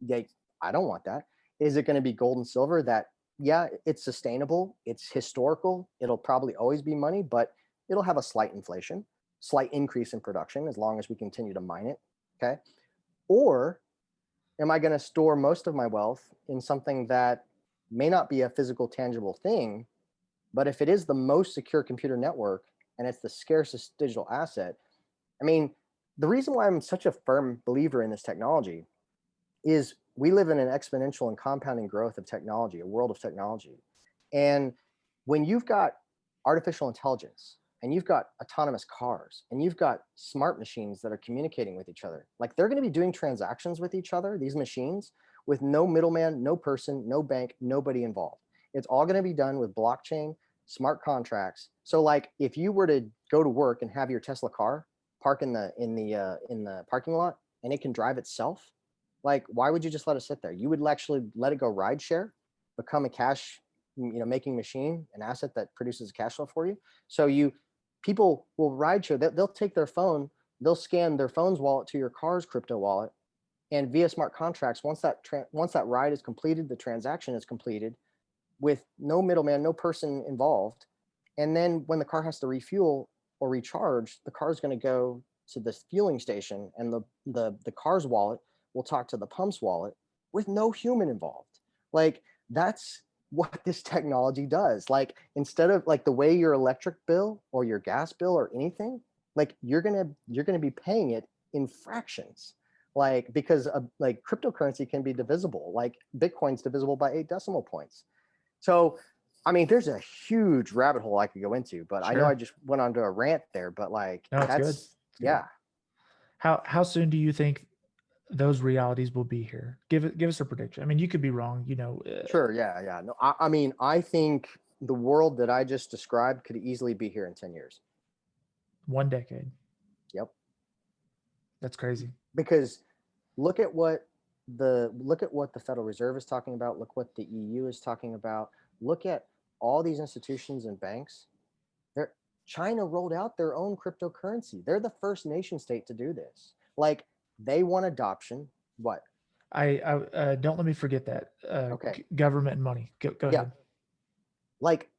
Yeah, I don't want that. Is it going to be gold and silver that, yeah, it's sustainable, it's historical, it'll probably always be money, but it'll have a slight inflation, slight increase in production as long as we continue to mine it, okay? Or am I going to store most of my wealth in something that may not be a physical, tangible thing, but if it is the most secure computer network and it's the scarcest digital asset, I mean, the reason why I'm such a firm believer in this technology is we live in an exponential and compounding growth of technology, a world of technology. And when you've got artificial intelligence and you've got autonomous cars and you've got smart machines that are communicating with each other, like they're going to be doing transactions with each other, these machines, with no middleman, no person, no bank, nobody involved. It's all going to be done with blockchain, smart contracts. So like if you were to go to work and have your Tesla car park in the parking lot and it can drive itself, like why would you just let it sit there? You would actually let it go ride share, become a cash, making machine, an asset that produces cash flow for you. So people will ride share. They'll take their phone, they'll scan their phone's wallet to your car's crypto wallet, And via smart contracts, once that ride is completed, the transaction is completed with no middleman, no person involved. And then when the car has to refuel or recharge, the car is going to go to the fueling station, and the car's wallet will talk to the pump's wallet with no human involved. Like, that's what this technology does. Like, instead of like the way your electric bill or your gas bill or anything, like you're gonna be paying it in fractions. Like, because like cryptocurrency can be divisible. Like Bitcoin's divisible by 8 decimal points. So, I mean, there's a huge rabbit hole I could go into, but I know I Sure. just went onto a rant there. But like, No, it's good. that's It's good. yeah. How soon do you think those realities will be here? Give us a prediction. I mean, you could be wrong. Sure, yeah. No, I mean, I think the world that I just described could easily be here in 10 years. 1 decade. Yep. That's crazy. Because look at what the Federal Reserve is talking about. Look what the EU is talking about. Look at all these institutions and banks. They're China rolled out their own cryptocurrency. They're the first nation state to do this. Like, they want adoption. What? I don't let me forget that. Okay. Government and money. Go Yeah. ahead. Like,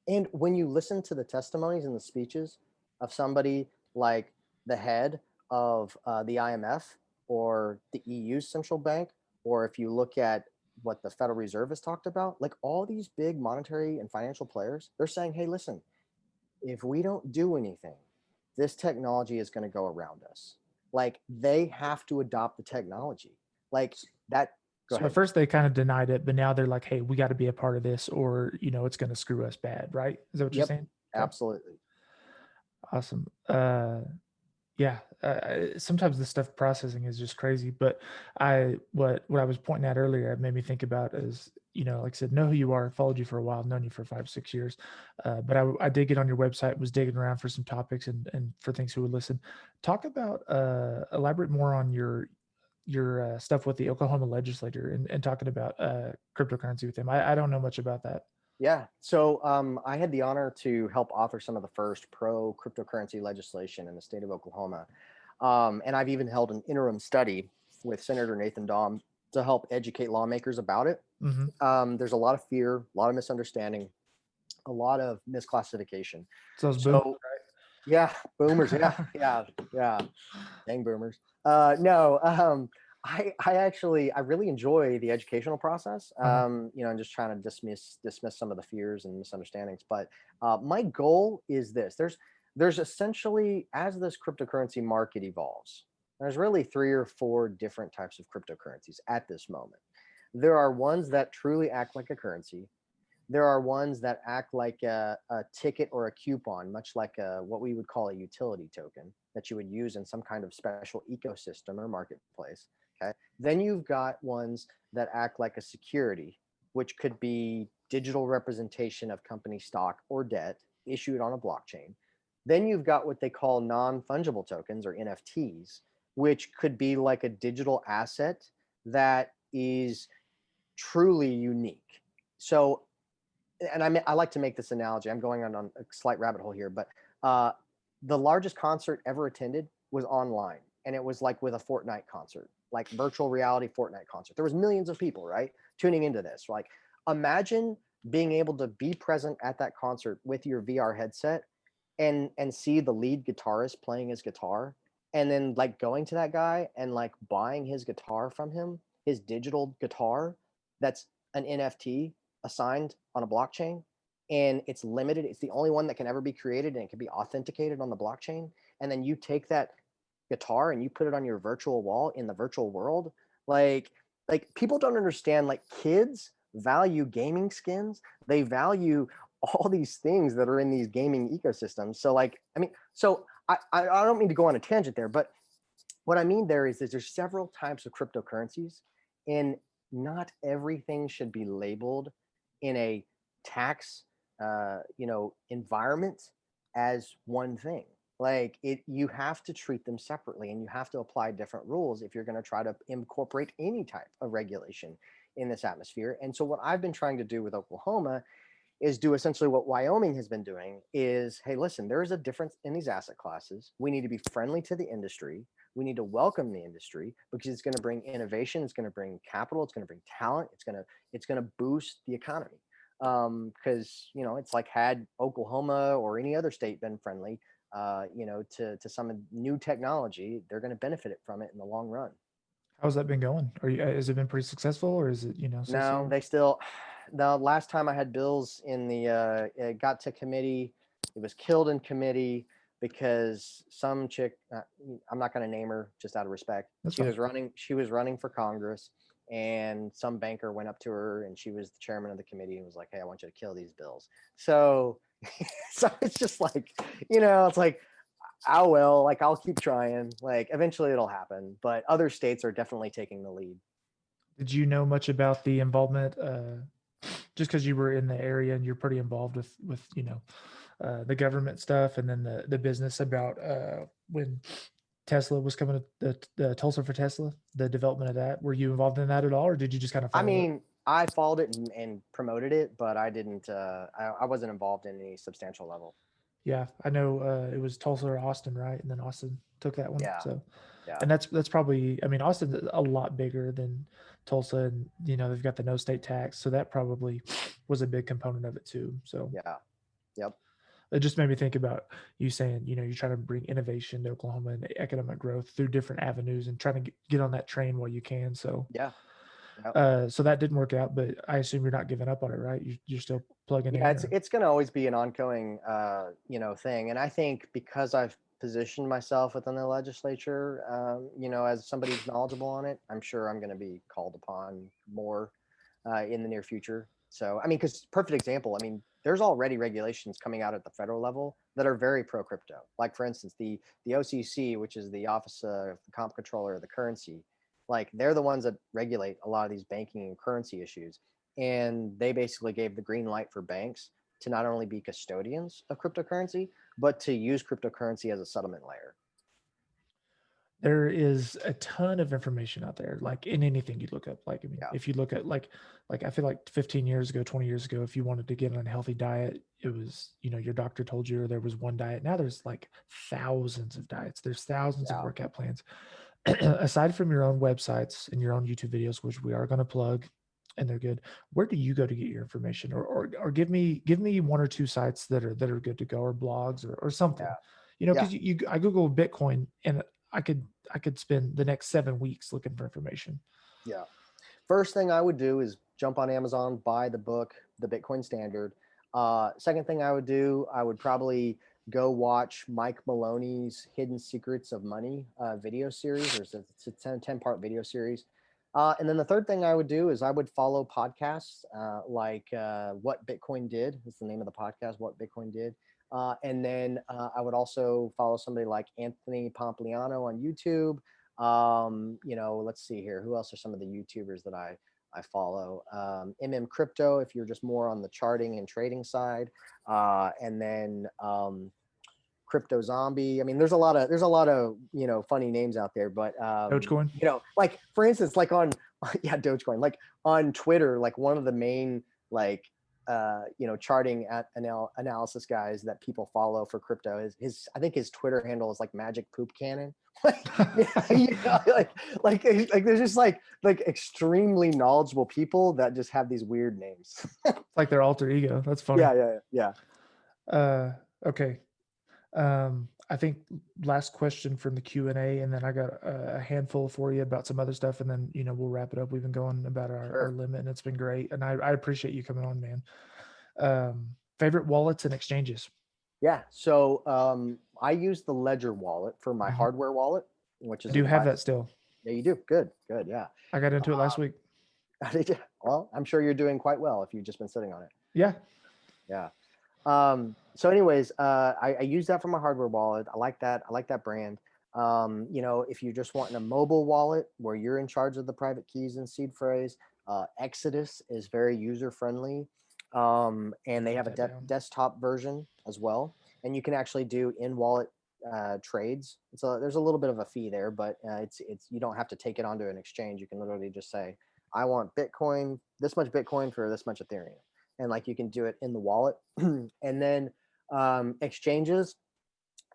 and when you listen to the testimonies and the speeches of somebody like the head of the IMF or the EU's central bank, or if you look at what the Federal Reserve has talked about, like all these big monetary and financial players, they're saying, hey, listen, if we don't do anything, this technology is going to go around us. Like, they have to adopt the technology. Like that. Go So ahead. at first they kind of denied it, but now they're like, hey, we got to be a part of this, or it's going to screw us bad, right? Is that what you're Yep, saying? Okay. absolutely. Awesome. Yeah. Sometimes the stuff processing is just crazy, but what I was pointing out earlier, it made me think about is, like I said, know who you are. Followed you for a while, known you for 5, 6 years. But I did get on your website, was digging around for some topics and for things who would listen. Talk about, elaborate more on your stuff with the Oklahoma legislator and talking about cryptocurrency with them. I don't know much about that. Yeah. So I had the honor to help author some of the first pro cryptocurrency legislation in the state of Oklahoma. And I've even held an interim study with Senator Nathan Dahm to help educate lawmakers about it. Mm-hmm. There's a lot of fear, a lot of misunderstanding, a lot of misclassification. So those boomers, So, yeah, boomers. Yeah. Dang boomers. No, I really enjoy the educational process. And just trying to dismiss some of the fears and misunderstandings. But my goal is this: there's essentially, as this cryptocurrency market evolves, there's really 3 or 4 different types of cryptocurrencies at this moment. There are ones that truly act like a currency. There are ones that act like a ticket or a coupon, much like what we would call a utility token that you would use in some kind of special ecosystem or marketplace. Okay. Then you've got ones that act like a security, which could be digital representation of company stock or debt issued on a blockchain. Then you've got what they call non-fungible tokens, or NFTs, which could be like a digital asset that is truly unique. So, and I like to make this analogy. I'm going on a slight rabbit hole here, but the largest concert ever attended was online, and it was like with a Fortnite concert, like virtual reality Fortnite concert. There was millions of people, right, tuning into this. Like, imagine being able to be present at that concert with your VR headset and see the lead guitarist playing his guitar, and then like going to that guy and like buying his guitar from him, his digital guitar that's an NFT assigned on a blockchain, and it's limited. It's the only one that can ever be created, and it can be authenticated on the blockchain. And then you take that guitar and you put it on your virtual wall in the virtual world. Like people don't understand, like, kids value gaming skins. They value all these things that are in these gaming ecosystems. So like, I mean, so I don't mean to go on a tangent there, but what I mean there is there's several types of cryptocurrencies, and not everything should be labeled in a tax environment as one thing. Like, you have to treat them separately, and you have to apply different rules if you're going to try to incorporate any type of regulation in this atmosphere. And so what I've been trying to do with Oklahoma is do essentially what Wyoming has been doing is, hey, listen, there is a difference in these asset classes. We need to be friendly to the industry. We need to welcome the industry because it's going to bring innovation. It's going to bring capital. It's going to bring talent. It's going to boost the economy. Because it's like, had Oklahoma or any other state been friendly, to some new technology, they're going to benefit it from it in the long run. How's that been going? Has it been pretty successful, or is it, No, so-so? they still. The last time I had bills in the, it got to committee, it was killed in committee because some chick, I'm not going to name her just out of respect. That's She fine. was running. She was running for Congress, and some banker went up to her, and she was the chairman of the committee, and was like, "Hey, I want you to kill these bills." So, so it's just like, it's like, oh well, like I'll keep trying. Like eventually it'll happen, but other states are definitely taking the lead. Did you know much about the involvement? Just because you were in the area and you're pretty involved with the government stuff, and then the business about when Tesla was coming to the Tulsa for Tesla, the development of that. Were you involved in that at all, or did you just kind of I follow it? mean, I followed it and promoted it, but I didn't. I wasn't involved in any substantial level. Yeah, I know it was Tulsa or Austin, right? And then Austin took that one. Yeah, So, yeah, and that's probably, I mean, Austin's a lot bigger than Tulsa, and they've got the no state tax, so that probably was a big component of it too. So yeah, yep, it just made me think about you saying, you're trying to bring innovation to Oklahoma and economic growth through different avenues and trying to get on that train while you can. So, yeah, yep. so that didn't work out, but I assume you're not giving up on it, right? You're still plugging Yeah, in, it's or it's going to always be an ongoing, thing. And I think because I've positioned myself within the legislature, as somebody who's knowledgeable on it, I'm sure I'm going to be called upon more in the near future. So, I mean, because perfect example, I mean, there's already regulations coming out at the federal level that are very pro crypto. Like, for instance, the OCC, which is the Office of the Comp Controller of the Currency, like they're the ones that regulate a lot of these banking and currency issues. And they basically gave the green light for banks to not only be custodians of cryptocurrency, but to use cryptocurrency as a settlement layer. there is a ton of information out there, like in anything you look up. Like, I mean, Yeah, if you look at like I feel like 15 years ago, 20 years ago, if you wanted to get on a healthy diet, it was, your doctor told you, or there was one diet. Now there's like thousands of diets. There's thousands of yeah, workout plans. Aside from your own websites and your own YouTube videos, which we are going to plug, and they're good, where do you go to get your information? Or give me one or two sites that are good to go, or blogs, or something. yeah, yeah. Because I Google Bitcoin, and I could spend the next 7 weeks looking for information. Yeah. First thing I would do is jump on Amazon, buy the book, The Bitcoin Standard. Second thing I would do, I would probably go watch Mike Maloney's Hidden Secrets of Money video series. It's a 10-part video series. And then the third thing I would do is I would follow podcasts like What Bitcoin Did is the name of the podcast, What Bitcoin Did. And then I would also follow somebody like Anthony Pompliano on YouTube. Let's see here. Who else are some of the YouTubers that I follow? Crypto, if you're just more on the charting and trading side. And then Crypto Zombie. I mean, there's a lot of funny names out there, but Dogecoin. like for instance, like on yeah, Dogecoin, like on Twitter, like one of the main like charting analysis guys that people follow for crypto is I think his Twitter handle is like Magic Poop Cannon. like, like there's just like extremely knowledgeable people that just have these weird names. It's like their alter ego. That's funny. Yeah. Okay. I think last question from the Q&A, and then I got a handful for you about some other stuff, and then we'll wrap it up. We've been going about our Sure. limit, and it's been great, and I appreciate you coming on, man. Favorite wallets and exchanges? Yeah. So I use the Ledger wallet for my Mhm. hardware wallet, which I is do have by that still. yeah, you do. Good. Yeah. I got into it last week. Did you? Well, I'm sure you're doing quite well if you've just been sitting on it. Yeah. Yeah. So anyways, I use that for my hardware wallet. I like that. I like that brand. If you're just wanting a mobile wallet where you're in charge of the private keys and seed phrase, Exodus is very user friendly. And they have a Write that down. desktop version as well. And you can actually do in-wallet trades. So there's a little bit of a fee there, but it's you don't have to take it onto an exchange. You can literally just say, I want Bitcoin, this much Bitcoin for this much Ethereum. and like you can do it in the wallet. And then exchanges.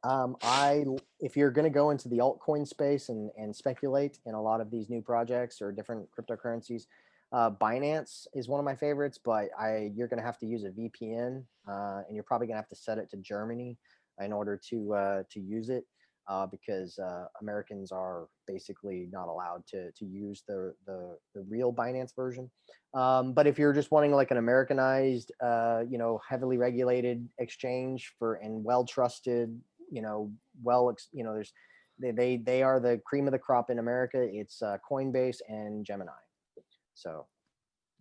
If you're going to go into the altcoin space and speculate in a lot of these new projects or different cryptocurrencies, Binance is one of my favorites, but you're going to have to use a VPN, and you're probably going to have to set it to Germany in order to use it, because Americans are basically not allowed to use the real Binance version. But if you're just wanting like an Americanized, heavily regulated exchange and well trusted, there's they are the cream of the crop in America. It's Coinbase and Gemini. So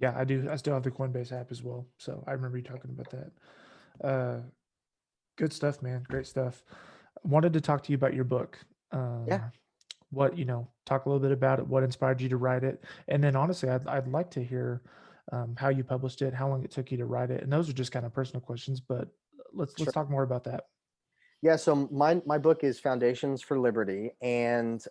Yeah, I do. I still have the Coinbase app as well. So I remember you talking about that. Good stuff, man. Great stuff. Wanted to talk to you about your book. yeah, What, talk a little bit about it, what inspired you to write it. And then honestly, I'd like to hear how you published it, how long it took you to write it. And those are just kind of personal questions, but let's sure. talk more about that. Yeah, so my book is Foundations for Liberty, and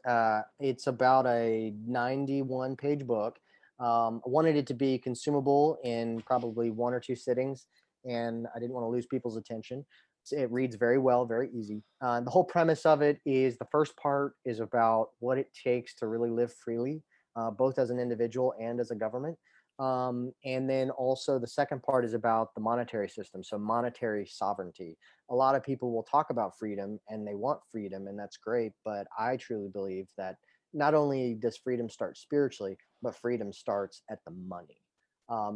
it's about a 91-page book. I wanted it to be consumable in probably one or two sittings, and I didn't want to lose people's attention. So it reads very well, very easy. The whole premise of it is the first part is about what it takes to really live freely, both as an individual and as a government. And then also the second part is about the monetary system, so monetary sovereignty. A lot of people will talk about freedom and they want freedom, and that's great. But I truly believe that not only does freedom start spiritually, but freedom starts at the money,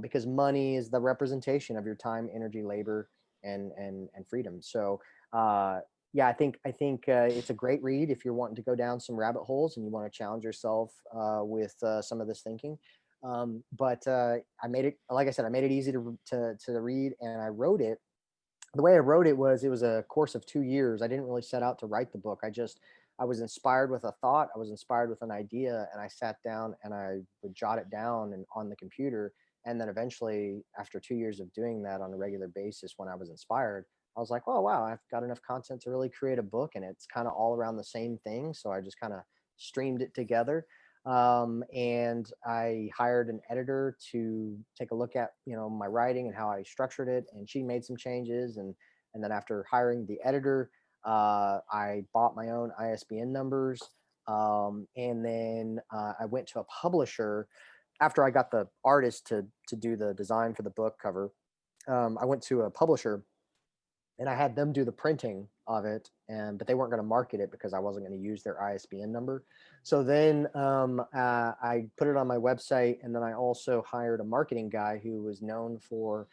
because money is the representation of your time, energy, labor, and freedom. So yeah, I think it's a great read if you're wanting to go down some rabbit holes and you want to challenge yourself with some of this thinking. But I made it, like I said, I made it easy to read, and I wrote it. The way I wrote it was a course of 2 years. I didn't really set out to write the book. I was inspired with a thought. I was inspired with an idea, and I sat down and I would jot it down and on the computer. And then eventually, after 2 years of doing that on a regular basis, when I was inspired, I was like, oh wow, I've got enough content to really create a book, and it's kind of all around the same thing. So I just kind of streamed it together, and I hired an editor to take a look at my writing and how I structured it, and she made some changes, and then after hiring the editor, I bought my own ISBN numbers, and then I went to a publisher after I got the artist to do the design for the book cover. I went to a publisher and I had them do the printing of it, but they weren't going to market it because I wasn't going to use their ISBN number. So then I put it on my website, and then I also hired a marketing guy who was known for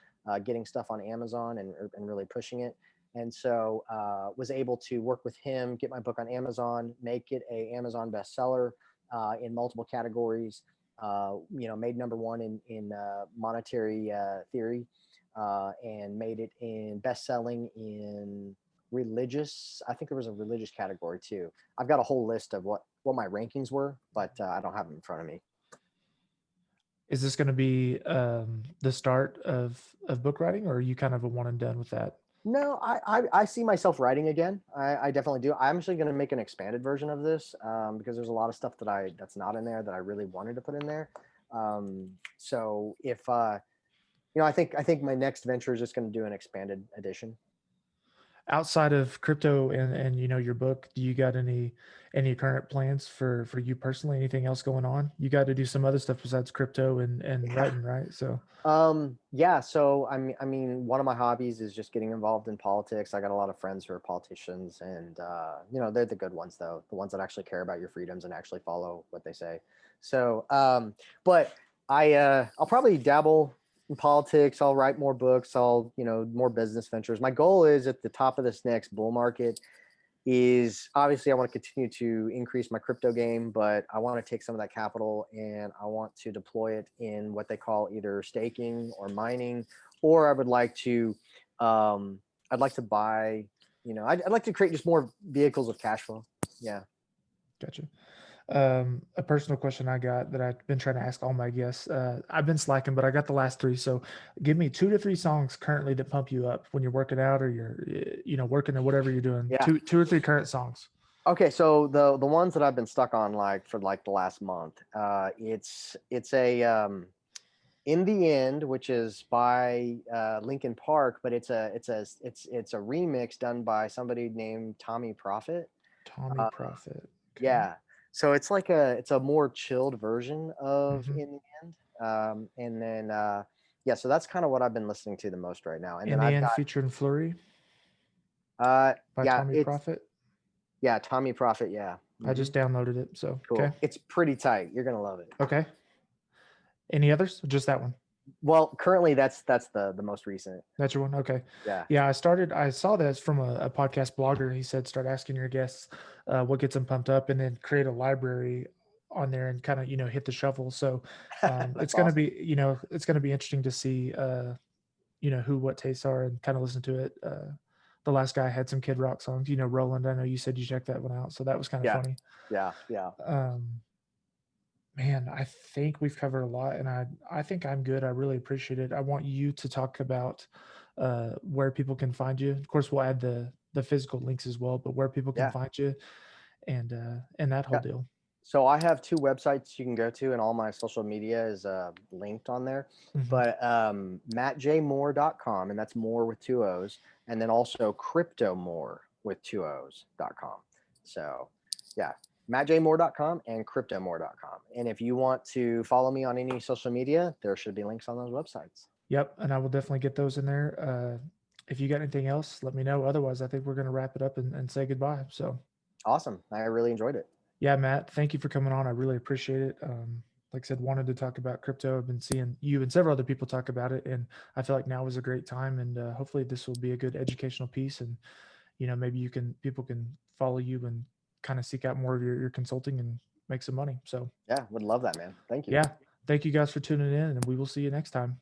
getting stuff on Amazon and really pushing it. And so was able to work with him, get my book on Amazon, make it a Amazon bestseller in multiple categories. Made number one in monetary theory, and made it in best-selling in religious. I think there was a religious category too. I've got a whole list of what my rankings were, but I don't have them in front of me. Is this going to be the start of book writing, or are you kind of a one and done with that? No, I see myself writing again. I definitely do. I'm actually going to make an expanded version of this, because there's a lot of stuff that's not in there that I really wanted to put in there. So if I think my next venture is just going to do an expanded edition. Outside of crypto and your book, do you got any current plans for you personally? Anything else going on? You got to do some other stuff besides crypto and writing, right? So yeah, so I mean one of my hobbies is just getting involved in politics. I got a lot of friends who are politicians, and they're the good ones, though, the ones that actually care about your freedoms and actually follow what they say. So but I'll probably dabble in politics. I'll write more books. I'll more business ventures. My goal is at the top of this next bull market is obviously I want to continue to increase my crypto game, but I want to take some of that capital and I want to deploy it in what they call either staking or mining, or I would like to, I'd like to buy, I'd like to create just more vehicles of cash flow. Yeah. gotcha. A personal question I got that I've been trying to ask all my guests. I've been slacking, but I got the last three. So give me 2 to 3 songs currently that pump you up when you're working out or you're, working or whatever you're doing. Yeah. Two or three current songs. Okay, so the ones that I've been stuck on for the last month, it's a In the End, which is by Linkin Park, but it's a remix done by somebody named Tommy Prophet. Tommy Uh, Prophet. Okay. yeah, so it's a more chilled version of Hmm. In the End. And then yeah, so that's kind of what I've been listening to the most right now. And In then the I've End got featuring Flurry by yeah, Tommy it's Prophet. yeah, Tommy Prophet, yeah. I just downloaded it. So, okay. Cool. It's pretty tight. You're gonna love it. Okay. Any others? Just that one? Well, currently that's the most recent. That's your one? Okay. Yeah. Yeah, I saw that from a podcast blogger. He said, start asking your guests what gets them pumped up and then create a library on there and kind of, hit the shuffle. So it's That's going to awesome. be, it's going to be interesting to see, who, what tastes are and kind of listen to it. The last guy had some Kid Rock songs, Roland. I know you said you checked that one out. So that was kind of Yeah. funny. Yeah. Yeah. Man, I think we've covered a lot, and I think I'm good. I really appreciate it. I want you to talk about where people can find you. Of course, we'll add the physical links as well, but where people can Yeah. find you and that whole Yeah. deal. So I have two websites you can go to, and all my social media is linked on there. Hmm. But mattjmoore.com, and that's more with two O's, and then also cryptomore with two O's.com. So yeah, mattjmoore.com and cryptomore.com. And if you want to follow me on any social media, there should be links on those websites. Yep, and I will definitely get those in there. If you got anything else, let me know. Otherwise, I think we're going to wrap it up and say goodbye. So, Awesome. I really enjoyed it. yeah, Matt, thank you for coming on. I really appreciate it. Like I said, wanted to talk about crypto. I've been seeing you and several other people talk about it, and I feel like now is a great time. And hopefully, this will be a good educational piece. And maybe people can follow you and kind of seek out more of your consulting and make some money. So, Yeah, would love that, man. Thank you. yeah, thank you guys for tuning in, and we will see you next time.